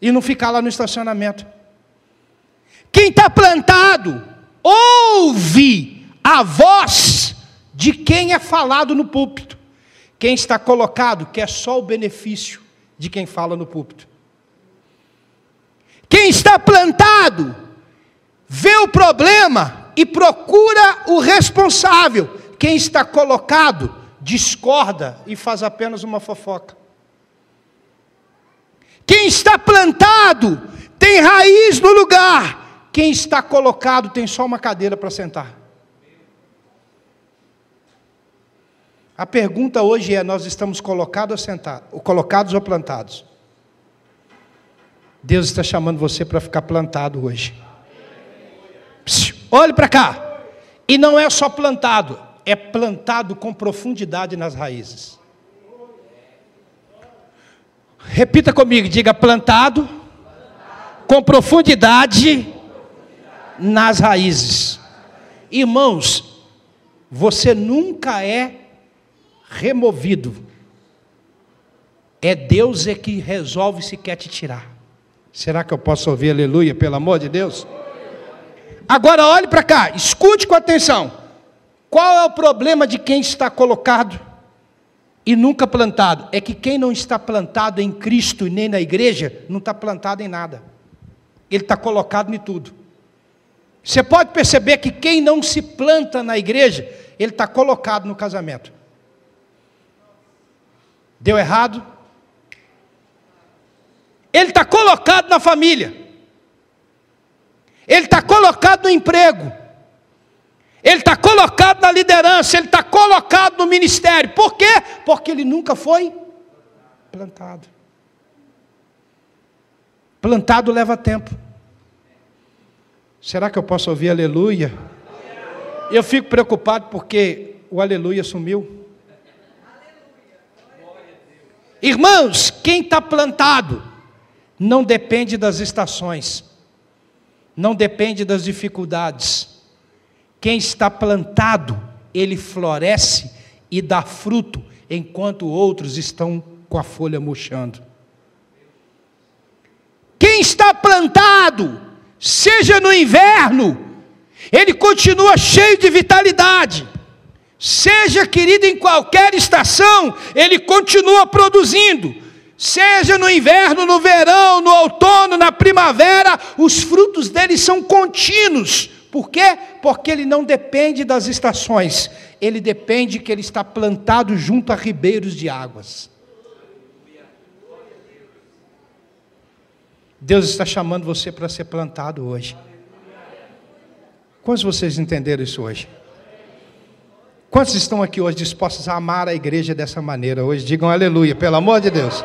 e não ficar lá no estacionamento. Quem está plantado ouve a voz de quem é falado no púlpito. Quem está colocado quer só o benefício de quem fala no púlpito. Quem está plantado vê o problema e procura o responsável. Quem está colocado discorda e faz apenas uma fofoca. Quem está plantado tem raiz no lugar. Quem está colocado tem só uma cadeira para sentar. A pergunta hoje é: nós estamos colocados ou sentados? Colocados ou plantados? Deus está chamando você para ficar plantado hoje. Olhe para cá. E não é só plantado, é plantado com profundidade nas raízes. Repita comigo, diga: plantado com profundidade nas raízes. Irmãos, você nunca é removido. É Deus é que resolve se quer te tirar. Será que eu posso ouvir aleluia, pelo amor de Deus? Agora olhe para cá, escute com atenção. Qual é o problema de quem está colocado e nunca plantado? É que quem não está plantado em Cristo e nem na igreja, não está plantado em nada. Ele está colocado em tudo. Você pode perceber que quem não se planta na igreja, ele está colocado no casamento. Deu errado? Ele está colocado na família. Ele está colocado no emprego. Ele está colocado na liderança. Ele está colocado no ministério. Por quê? Porque ele nunca foi plantado. Plantado leva tempo. Será que eu posso ouvir aleluia? Eu fico preocupado porque o aleluia sumiu. Irmãos, quem está plantado não depende das estações, não depende das dificuldades. Quem está plantado, ele floresce e dá fruto, enquanto outros estão com a folha murchando. Quem está plantado, seja no inverno, ele continua cheio de vitalidade. Seja, querido, em qualquer estação, ele continua produzindo. Seja no inverno, no verão, no outono, na primavera, os frutos dele são contínuos. Por quê? Porque ele não depende das estações. Ele depende que ele está plantado junto a ribeiros de águas. Deus está chamando você para ser plantado hoje. Quantos de vocês entenderam isso hoje? Quantos estão aqui hoje dispostos a amar a igreja dessa maneira hoje? Digam aleluia, pelo amor de Deus.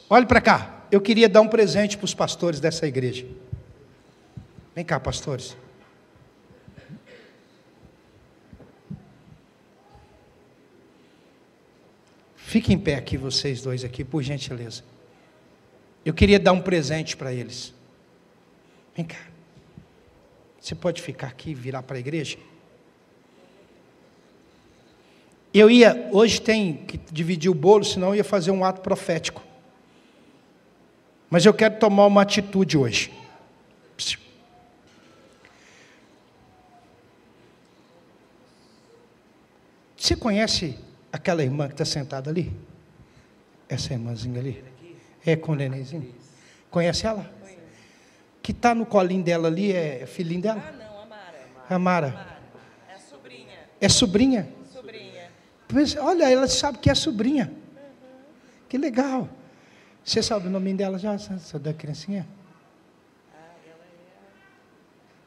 Olhe para cá, eu queria dar um presente para os pastores dessa igreja. Vem cá, pastores. Fiquem em pé aqui, vocês dois aqui, por gentileza. Eu queria dar um presente para eles. Vem cá. Você pode ficar aqui e virar para a igreja? Hoje tem que dividir o bolo, senão eu ia fazer um ato profético. Mas eu quero tomar uma atitude hoje. Você conhece aquela irmã que está sentada ali? Essa irmãzinha ali? É com o nenenzinho? Conhece ela? Conheço. Que está no colinho dela ali, é filhinho dela? Ah, não, Amara. Amara. É sobrinha. É sobrinha? Sobrinha. Pois, olha, ela sabe que é sobrinha. Que legal. Você sabe o nome dela já, da criancinha? Ela é...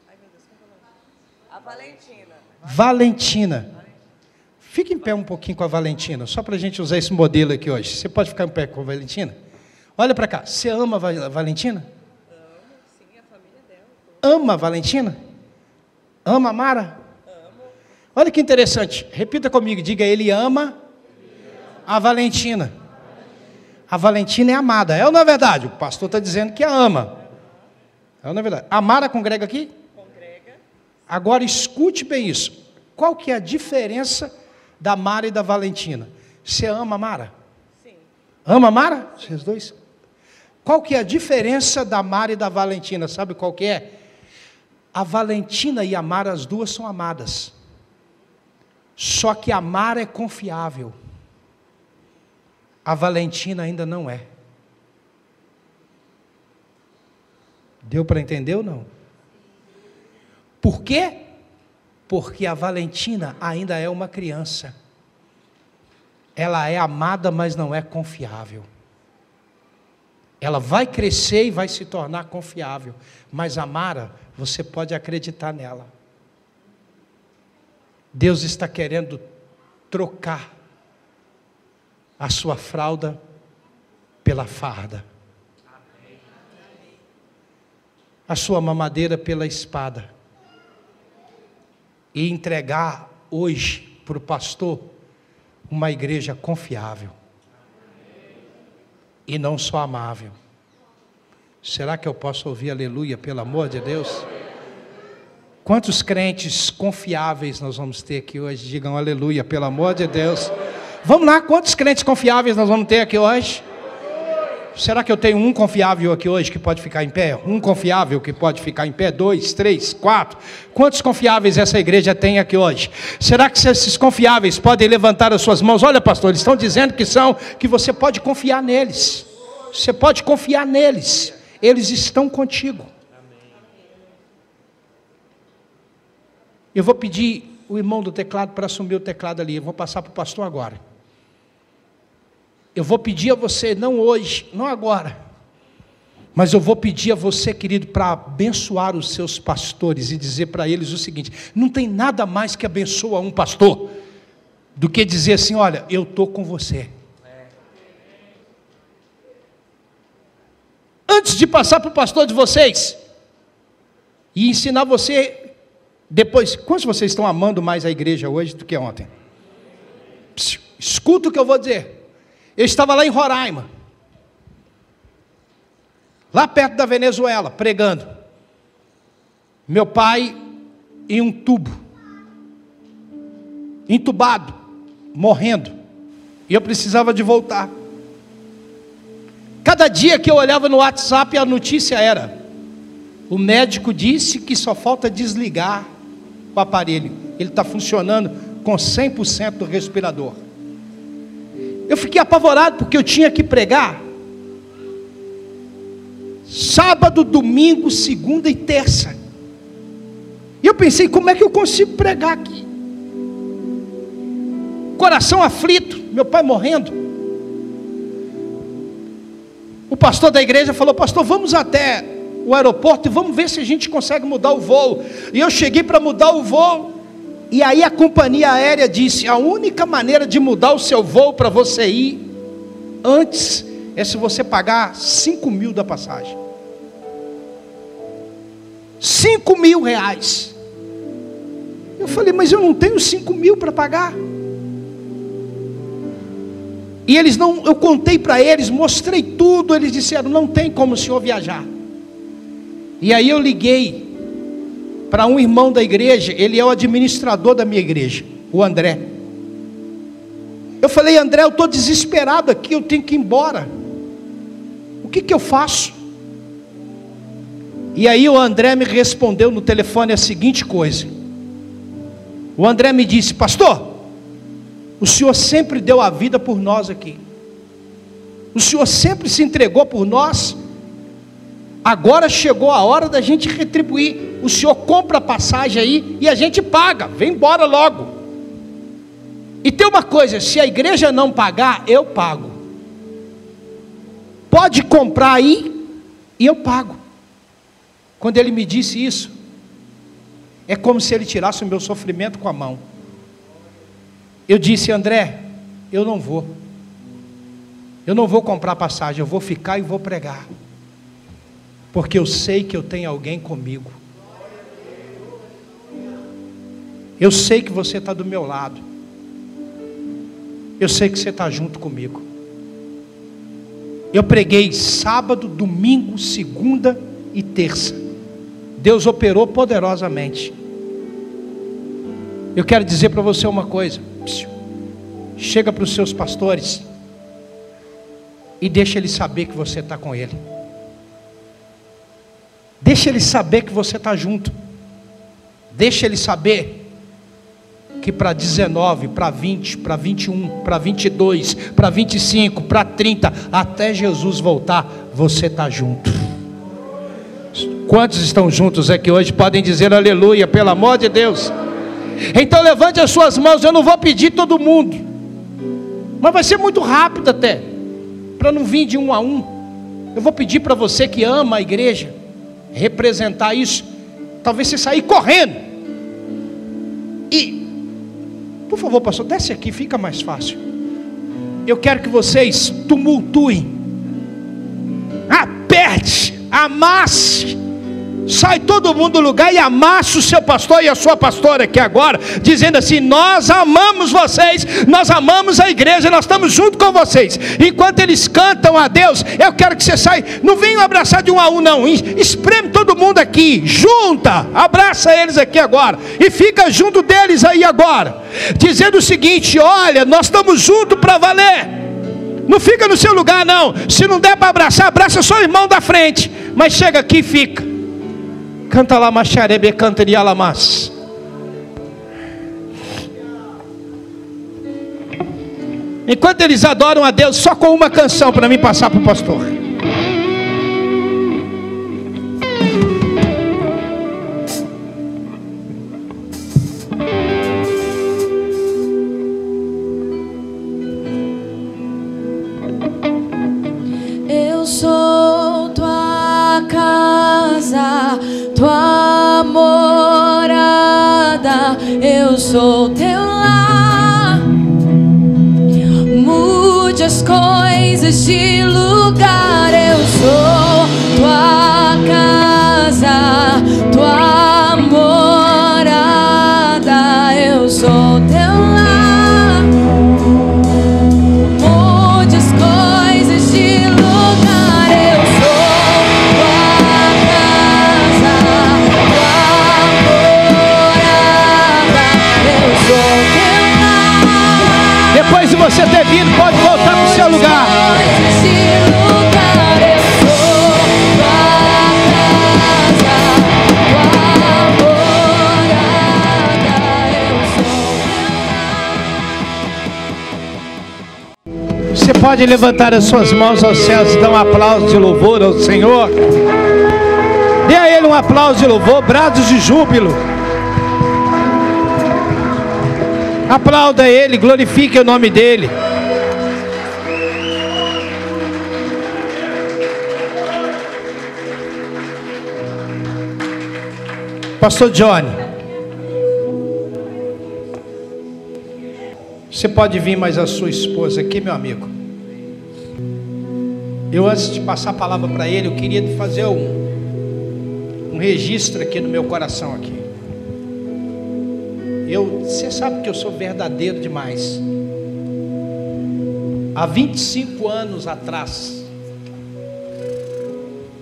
Ai, meu Deus, como é o nome? A Valentina. Valentina. Fique em pé um pouquinho com a Valentina, só para a gente usar esse modelo aqui hoje. Você pode ficar em pé com a Valentina? Olha para cá. Você ama a Valentina? Amo, sim, a família dela. Ama a Valentina? Ama a Mara? Amo. Olha que interessante. Repita comigo. Diga, ele ama a Valentina. A Valentina é amada. É ou não é verdade? O pastor está dizendo que a ama. É ou não é verdade? A Mara congrega aqui? Congrega. Agora escute bem isso. Qual que é a diferença da Mara e da Valentina? Você ama a Mara? Sim. Ama a Mara? Vocês dois? Qual que é a diferença da Mara e da Valentina? Sabe qual que é? A Valentina e a Mara, as duas são amadas. Só que a Mara é confiável. A Valentina ainda não é. Deu para entender ou não? Por quê? Porque a Valentina ainda é uma criança. Ela é amada, mas não é confiável. Ela vai crescer e vai se tornar confiável. Mas a Mara, você pode acreditar nela. Deus está querendo trocar a sua fralda pela farda. A sua mamadeira pela espada. E entregar hoje para o pastor uma igreja confiável. E não só amável. Será que eu posso ouvir aleluia, pelo amor de Deus? Quantos crentes confiáveis nós vamos ter aqui hoje? Digam aleluia, pelo amor de Deus. Vamos lá, quantos crentes confiáveis nós vamos ter aqui hoje? Será que eu tenho um confiável aqui hoje que pode ficar em pé? Um confiável que pode ficar em pé? 2, 3, 4. Quantos confiáveis essa igreja tem aqui hoje? Será que esses confiáveis podem levantar as suas mãos? Olha, pastor, eles estão dizendo que você pode confiar neles. Você pode confiar neles. Eles estão contigo. Eu vou pedir o irmão do teclado para assumir o teclado ali. Eu vou passar para o pastor agora. Eu vou pedir a você, não hoje, não agora, mas eu vou pedir a você, querido, para abençoar os seus pastores e dizer para eles o seguinte: não tem nada mais que abençoa um pastor do que dizer assim: olha, eu estou com você. Antes de passar para o pastor de vocês e ensinar você, depois, quantos de vocês estão amando mais a igreja hoje do que ontem? Escuta o que eu vou dizer. Eu estava lá em Roraima, lá perto da Venezuela, pregando. Meu pai em um tubo, entubado, morrendo. E eu precisava de voltar. Cada dia que eu olhava no WhatsApp, a notícia era: o médico disse que só falta desligar o aparelho. Ele está funcionando com 100% do respirador. Eu fiquei apavorado porque eu tinha que pregar sábado, domingo, segunda e terça. E eu pensei: como é que eu consigo pregar aqui? Coração aflito, meu pai morrendo. O pastor da igreja falou: pastor, vamos até o aeroporto e vamos ver se a gente consegue mudar o voo. E eu cheguei para mudar o voo. E aí a companhia aérea disse: a única maneira de mudar o seu voo para você ir antes é se você pagar 5 mil da passagem. 5 mil reais. Eu falei: mas eu não tenho 5 mil para pagar. E eles não, eu contei para eles, mostrei tudo, eles disseram: não tem como o senhor viajar. E aí eu liguei para um irmão da igreja, ele é o administrador da minha igreja, o André. Eu falei: André, eu estou desesperado aqui, eu tenho que ir embora. O que eu faço? E aí o André me respondeu no telefone a seguinte coisa. O André me disse: pastor, o senhor sempre deu a vida por nós aqui. O Senhor sempre se entregou por nós. Agora chegou a hora da gente retribuir. O Senhor compra a passagem aí e a gente paga, vem embora logo. E tem uma coisa, se a igreja não pagar, eu pago. Pode comprar aí e eu pago. Quando ele me disse isso, é como se ele tirasse o meu sofrimento com a mão. Eu disse: André, eu não vou comprar passagem, eu vou ficar e vou pregar, porque eu sei que eu tenho alguém comigo. Eu sei que você está do meu lado. Eu sei que você está junto comigo. Eu preguei sábado, domingo, segunda e terça. Deus operou poderosamente. Eu quero dizer para você uma coisa. Chega para os seus pastores e deixa eles saber que você está com ele. Deixa eles saber que você está junto. Deixa eles saber que para 19, para 20, para 21, para 22, para 25, para 30, até Jesus voltar, você está junto. Quantos estão juntos aqui hoje? Podem dizer aleluia, pelo amor de Deus. Então levante as suas mãos. Eu não vou pedir todo mundo, mas vai ser muito rápido até, para não vir de um a um. Eu vou pedir para você que ama a igreja representar isso. Talvez você sair correndo. E, por favor, pastor, desce aqui, fica mais fácil. Eu quero que vocês tumultuem, aperte, amasse. Sai todo mundo do lugar e amasse o seu pastor e a sua pastora aqui agora, dizendo assim: nós amamos vocês, nós amamos a igreja, nós estamos junto com vocês. Enquanto eles cantam a Deus, eu quero que você saia. Não venham abraçar de um a um não, espreme todo mundo aqui, junta, abraça eles aqui agora, e fica junto deles aí agora, dizendo o seguinte: olha, nós estamos juntos para valer. Não fica no seu lugar não. Se não der para abraçar, abraça só o irmão da frente, mas chega aqui e fica. Canta lá, macharebe, cantaria lá, mas. Enquanto eles adoram a Deus, só com uma canção para mim passar para o pastor. Eu sou tua casa, tua morada, eu sou teu lar. Mude as coisas de lugar. Eu sou tua casa, tua morada, eu sou teu lar. Mude as coisas de lugar. Eu sou tua casa, depois de você ter vindo, pode voltar para o seu lugar. Você pode levantar as suas mãos aos céus e dar um aplauso de louvor ao Senhor. Dê a Ele um aplauso de louvor, brados de júbilo. Aplauda Ele, glorifique o nome dEle. Pastor Johnny, você pode vir mais a sua esposa aqui, meu amigo. Eu, antes de passar a palavra para ele, eu queria fazer um registro aqui no meu coração aqui. Você sabe que eu sou verdadeiro demais. Há 25 anos atrás,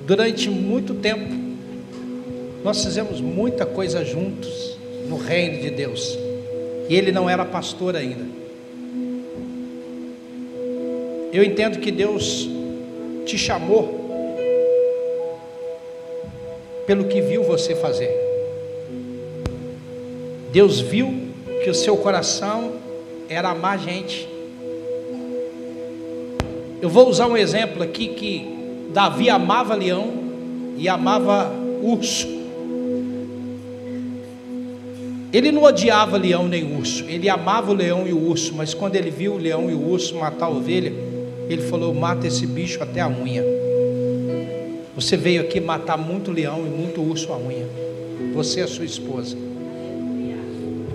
durante muito tempo, nós fizemos muita coisa juntos no reino de Deus. E ele não era pastor ainda. Eu entendo que Deus te chamou pelo que viu você fazer. Deus viu que o seu coração era amar gente. Eu vou usar um exemplo aqui que Davi amava leão e amava urso. Ele não odiava leão nem urso, ele amava o leão e o urso, mas quando ele viu o leão e o urso matar a ovelha, ele falou: mata esse bicho até a unha. Você veio aqui matar muito leão e muito urso à unha, você e a sua esposa.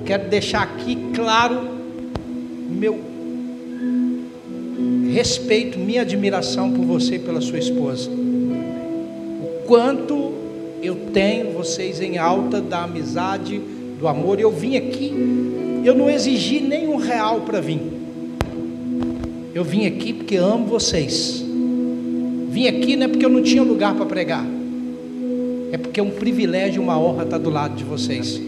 Quero deixar aqui claro meu respeito, minha admiração por você e pela sua esposa. O quanto eu tenho vocês em alta da amizade, do amor. Eu vim aqui, eu não exigi nem R$1 para vir. Eu vim aqui porque amo vocês. Vim aqui não é porque eu não tinha lugar para pregar, é porque é um privilégio, uma honra estar do lado de vocês.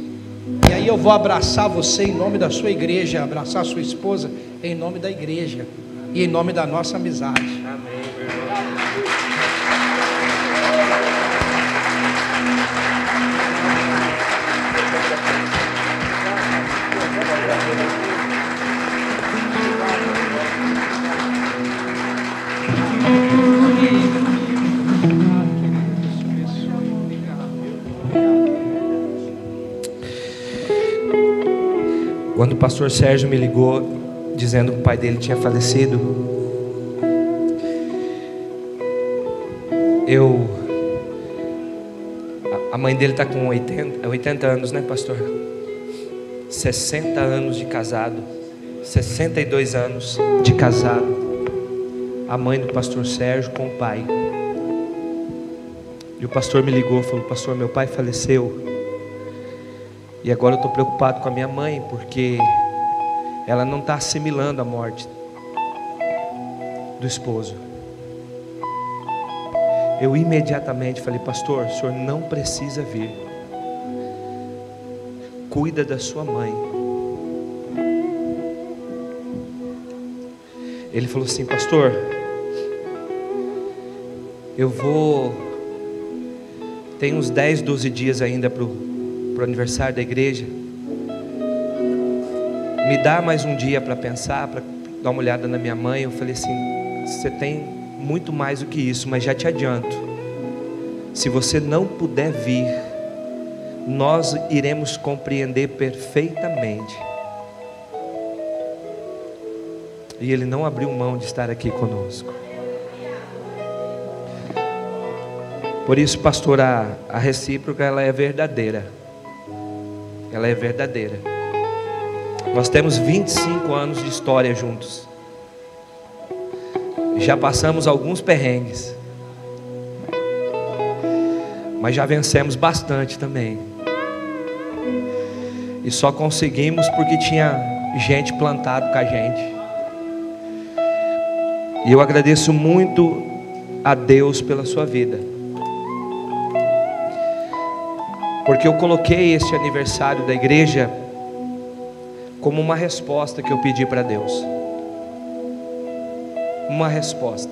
E aí eu vou abraçar você em nome da sua igreja, abraçar a sua esposa em nome da igreja e em nome da nossa amizade. Amém, meu irmão. Quando o pastor Sérgio me ligou dizendo que o pai dele tinha falecido, a mãe dele está com 80 anos, né, pastor? 60 anos de casado, 62 anos de casado. A mãe do pastor Sérgio com o pai. E o pastor me ligou e falou: pastor, meu pai faleceu. E agora eu estou preocupado com a minha mãe, porque ela não está assimilando a morte do esposo. Eu imediatamente falei: pastor, o senhor não precisa vir. Cuida da sua mãe. Ele falou assim: pastor, tem uns 10, 12 dias ainda para o aniversário da igreja. Me dá mais um dia para pensar, para dar uma olhada na minha mãe. Eu falei assim: você tem muito mais do que isso, mas já te adianto, se você não puder vir, nós iremos compreender perfeitamente. E ele não abriu mão de estar aqui conosco. Por isso, pastor, a recíproca, ela é verdadeira. Ela é verdadeira. Nós temos 25 anos de história juntos. Já passamos alguns perrengues, mas já vencemos bastante também. E só conseguimos porque tinha gente plantado com a gente. E eu agradeço muito a Deus pela sua vida, porque eu coloquei este aniversário da igreja como uma resposta que eu pedi para Deus. Uma resposta.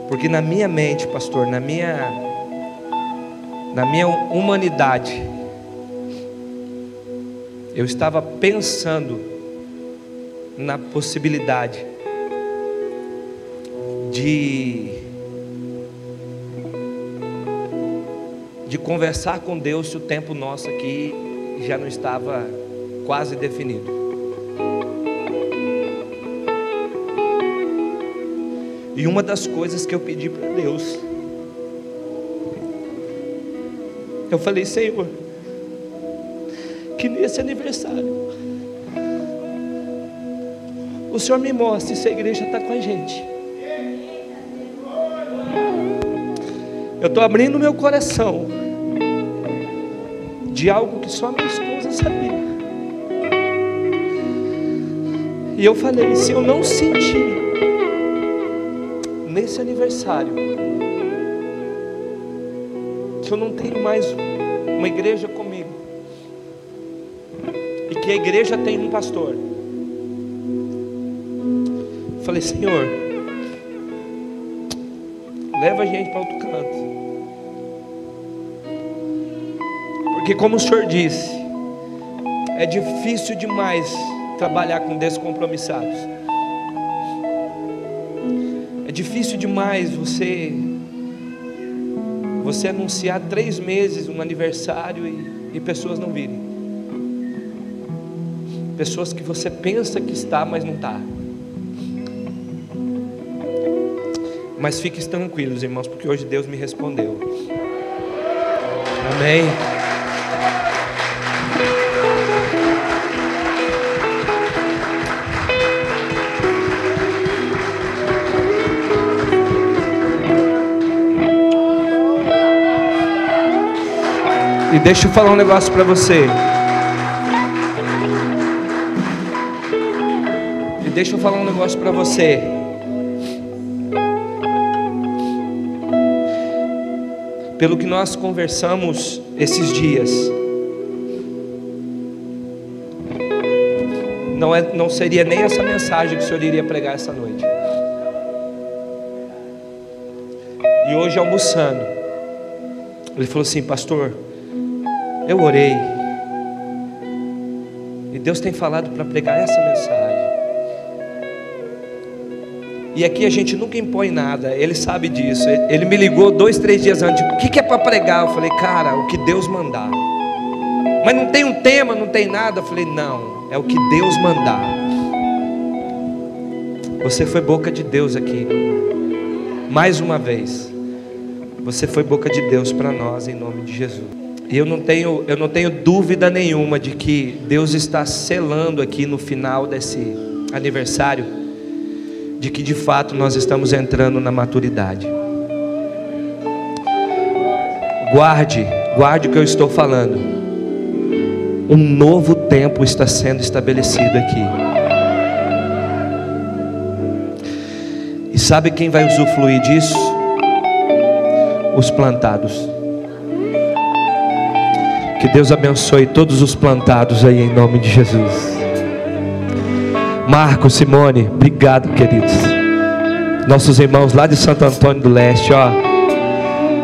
Porque na minha mente, pastor, na minha humanidade, eu estava pensando na possibilidade de conversar com Deus se o tempo nosso aqui já não estava quase definido. E uma das coisas que eu pedi para Deus, eu falei: Senhor, que nesse aniversário o Senhor me mostre se a igreja está com a gente. Eu estou abrindo meu coração de algo que só minha esposa sabia. E eu falei: se eu não sentir nesse aniversário que eu não tenho mais uma igreja comigo, e que a igreja tem um pastor, eu falei: Senhor, leva a gente para outro canto. Porque, como o Senhor disse, é difícil demais trabalhar com descompromissados. É difícil demais você anunciar 3 meses um aniversário e pessoas não virem. Pessoas que você pensa que está, mas não está. Mas fiquem tranquilos, irmãos, porque hoje Deus me respondeu. Amém. E deixa eu falar um negócio para você. Pelo que nós conversamos esses dias, não seria nem essa mensagem que o Senhor iria pregar essa noite. E hoje, almoçando, ele falou assim: pastor, eu orei e Deus tem falado para pregar essa mensagem. E aqui a gente nunca impõe nada, ele sabe disso. Ele me ligou 2, 3 dias antes: o que é para pregar? Eu falei: cara, o que Deus mandar. Mas não tem um tema, não tem nada. Eu falei: não, é o que Deus mandar. Você foi boca de Deus aqui. Mais uma vez, você foi boca de Deus para nós, em nome de Jesus. E eu não tenho dúvida nenhuma de que Deus está selando aqui no final desse aniversário, de que de fato nós estamos entrando na maturidade. Guarde o que eu estou falando. Um novo tempo está sendo estabelecido aqui. E sabe quem vai usufruir disso? Os plantados. Que Deus abençoe todos os plantados aí, em nome de Jesus. Marco, Simone, obrigado, queridos. Nossos irmãos lá de Santo Antônio do Leste, ó,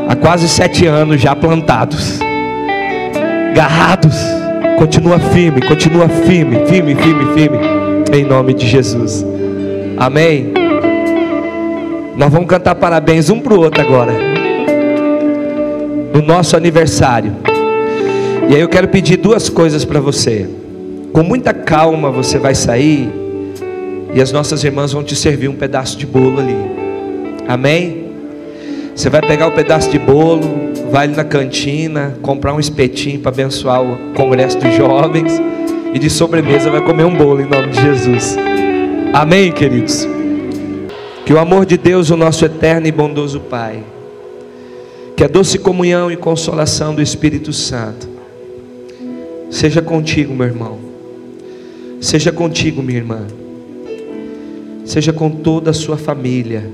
há quase 7 anos já plantados, garrados. Continua firme, firme, em nome de Jesus. Amém. Nós vamos cantar parabéns um para o outro agora, no nosso aniversário. E aí eu quero pedir 2 coisas para você. Com muita calma você vai sair, e as nossas irmãs vão te servir um pedaço de bolo ali. Amém? Você vai pegar o pedaço de bolo, vai ali na cantina, comprar um espetinho para abençoar o congresso dos jovens, e de sobremesa vai comer um bolo, em nome de Jesus. Amém, queridos? Que o amor de Deus, o nosso eterno e bondoso Pai, que a doce comunhão e consolação do Espírito Santo seja contigo, meu irmão, seja contigo, minha irmã, seja com toda a sua família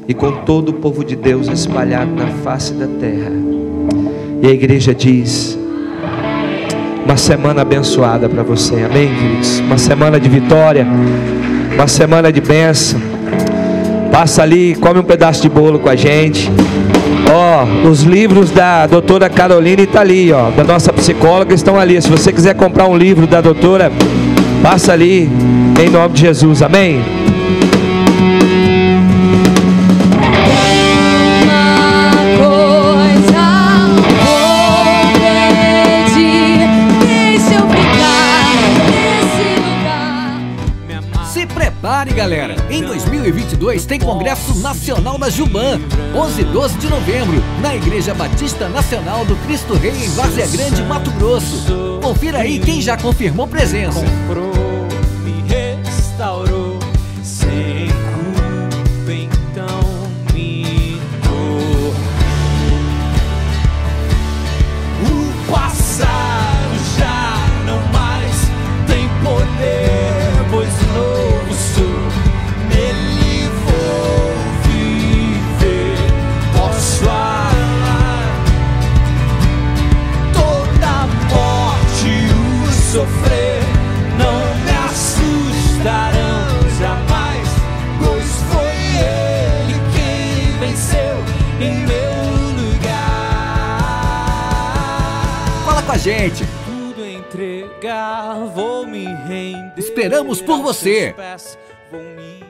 e com todo o povo de Deus espalhado na face da terra. E a igreja diz: uma semana abençoada para você. Amém, queridos? Uma semana de vitória, uma semana de bênção. Passa ali, come um pedaço de bolo com a gente. Ó, os livros da doutora Caroline está ali, ó, da nossa psicóloga, estão ali. Se você quiser comprar um livro da doutora, passa ali, em nome de Jesus. Amém? Prepare, galera, em 2022 tem Congresso Nacional da Juban, 11 e 12 de novembro, na Igreja Batista Nacional do Cristo Rei, em Várzea Grande, Mato Grosso. Confira aí quem já confirmou presença. Comprou, me restaurou, sem culpa, então me dou. O passado já não mais tem poder, pois o novo sou. Nele vou viver, posso amar. Toda morte, o sofrer não me assustarão jamais, pois foi Ele quem venceu em meu lugar. Fala com a gente. Tudo entregar, vou me render. Esperamos por você. Vou me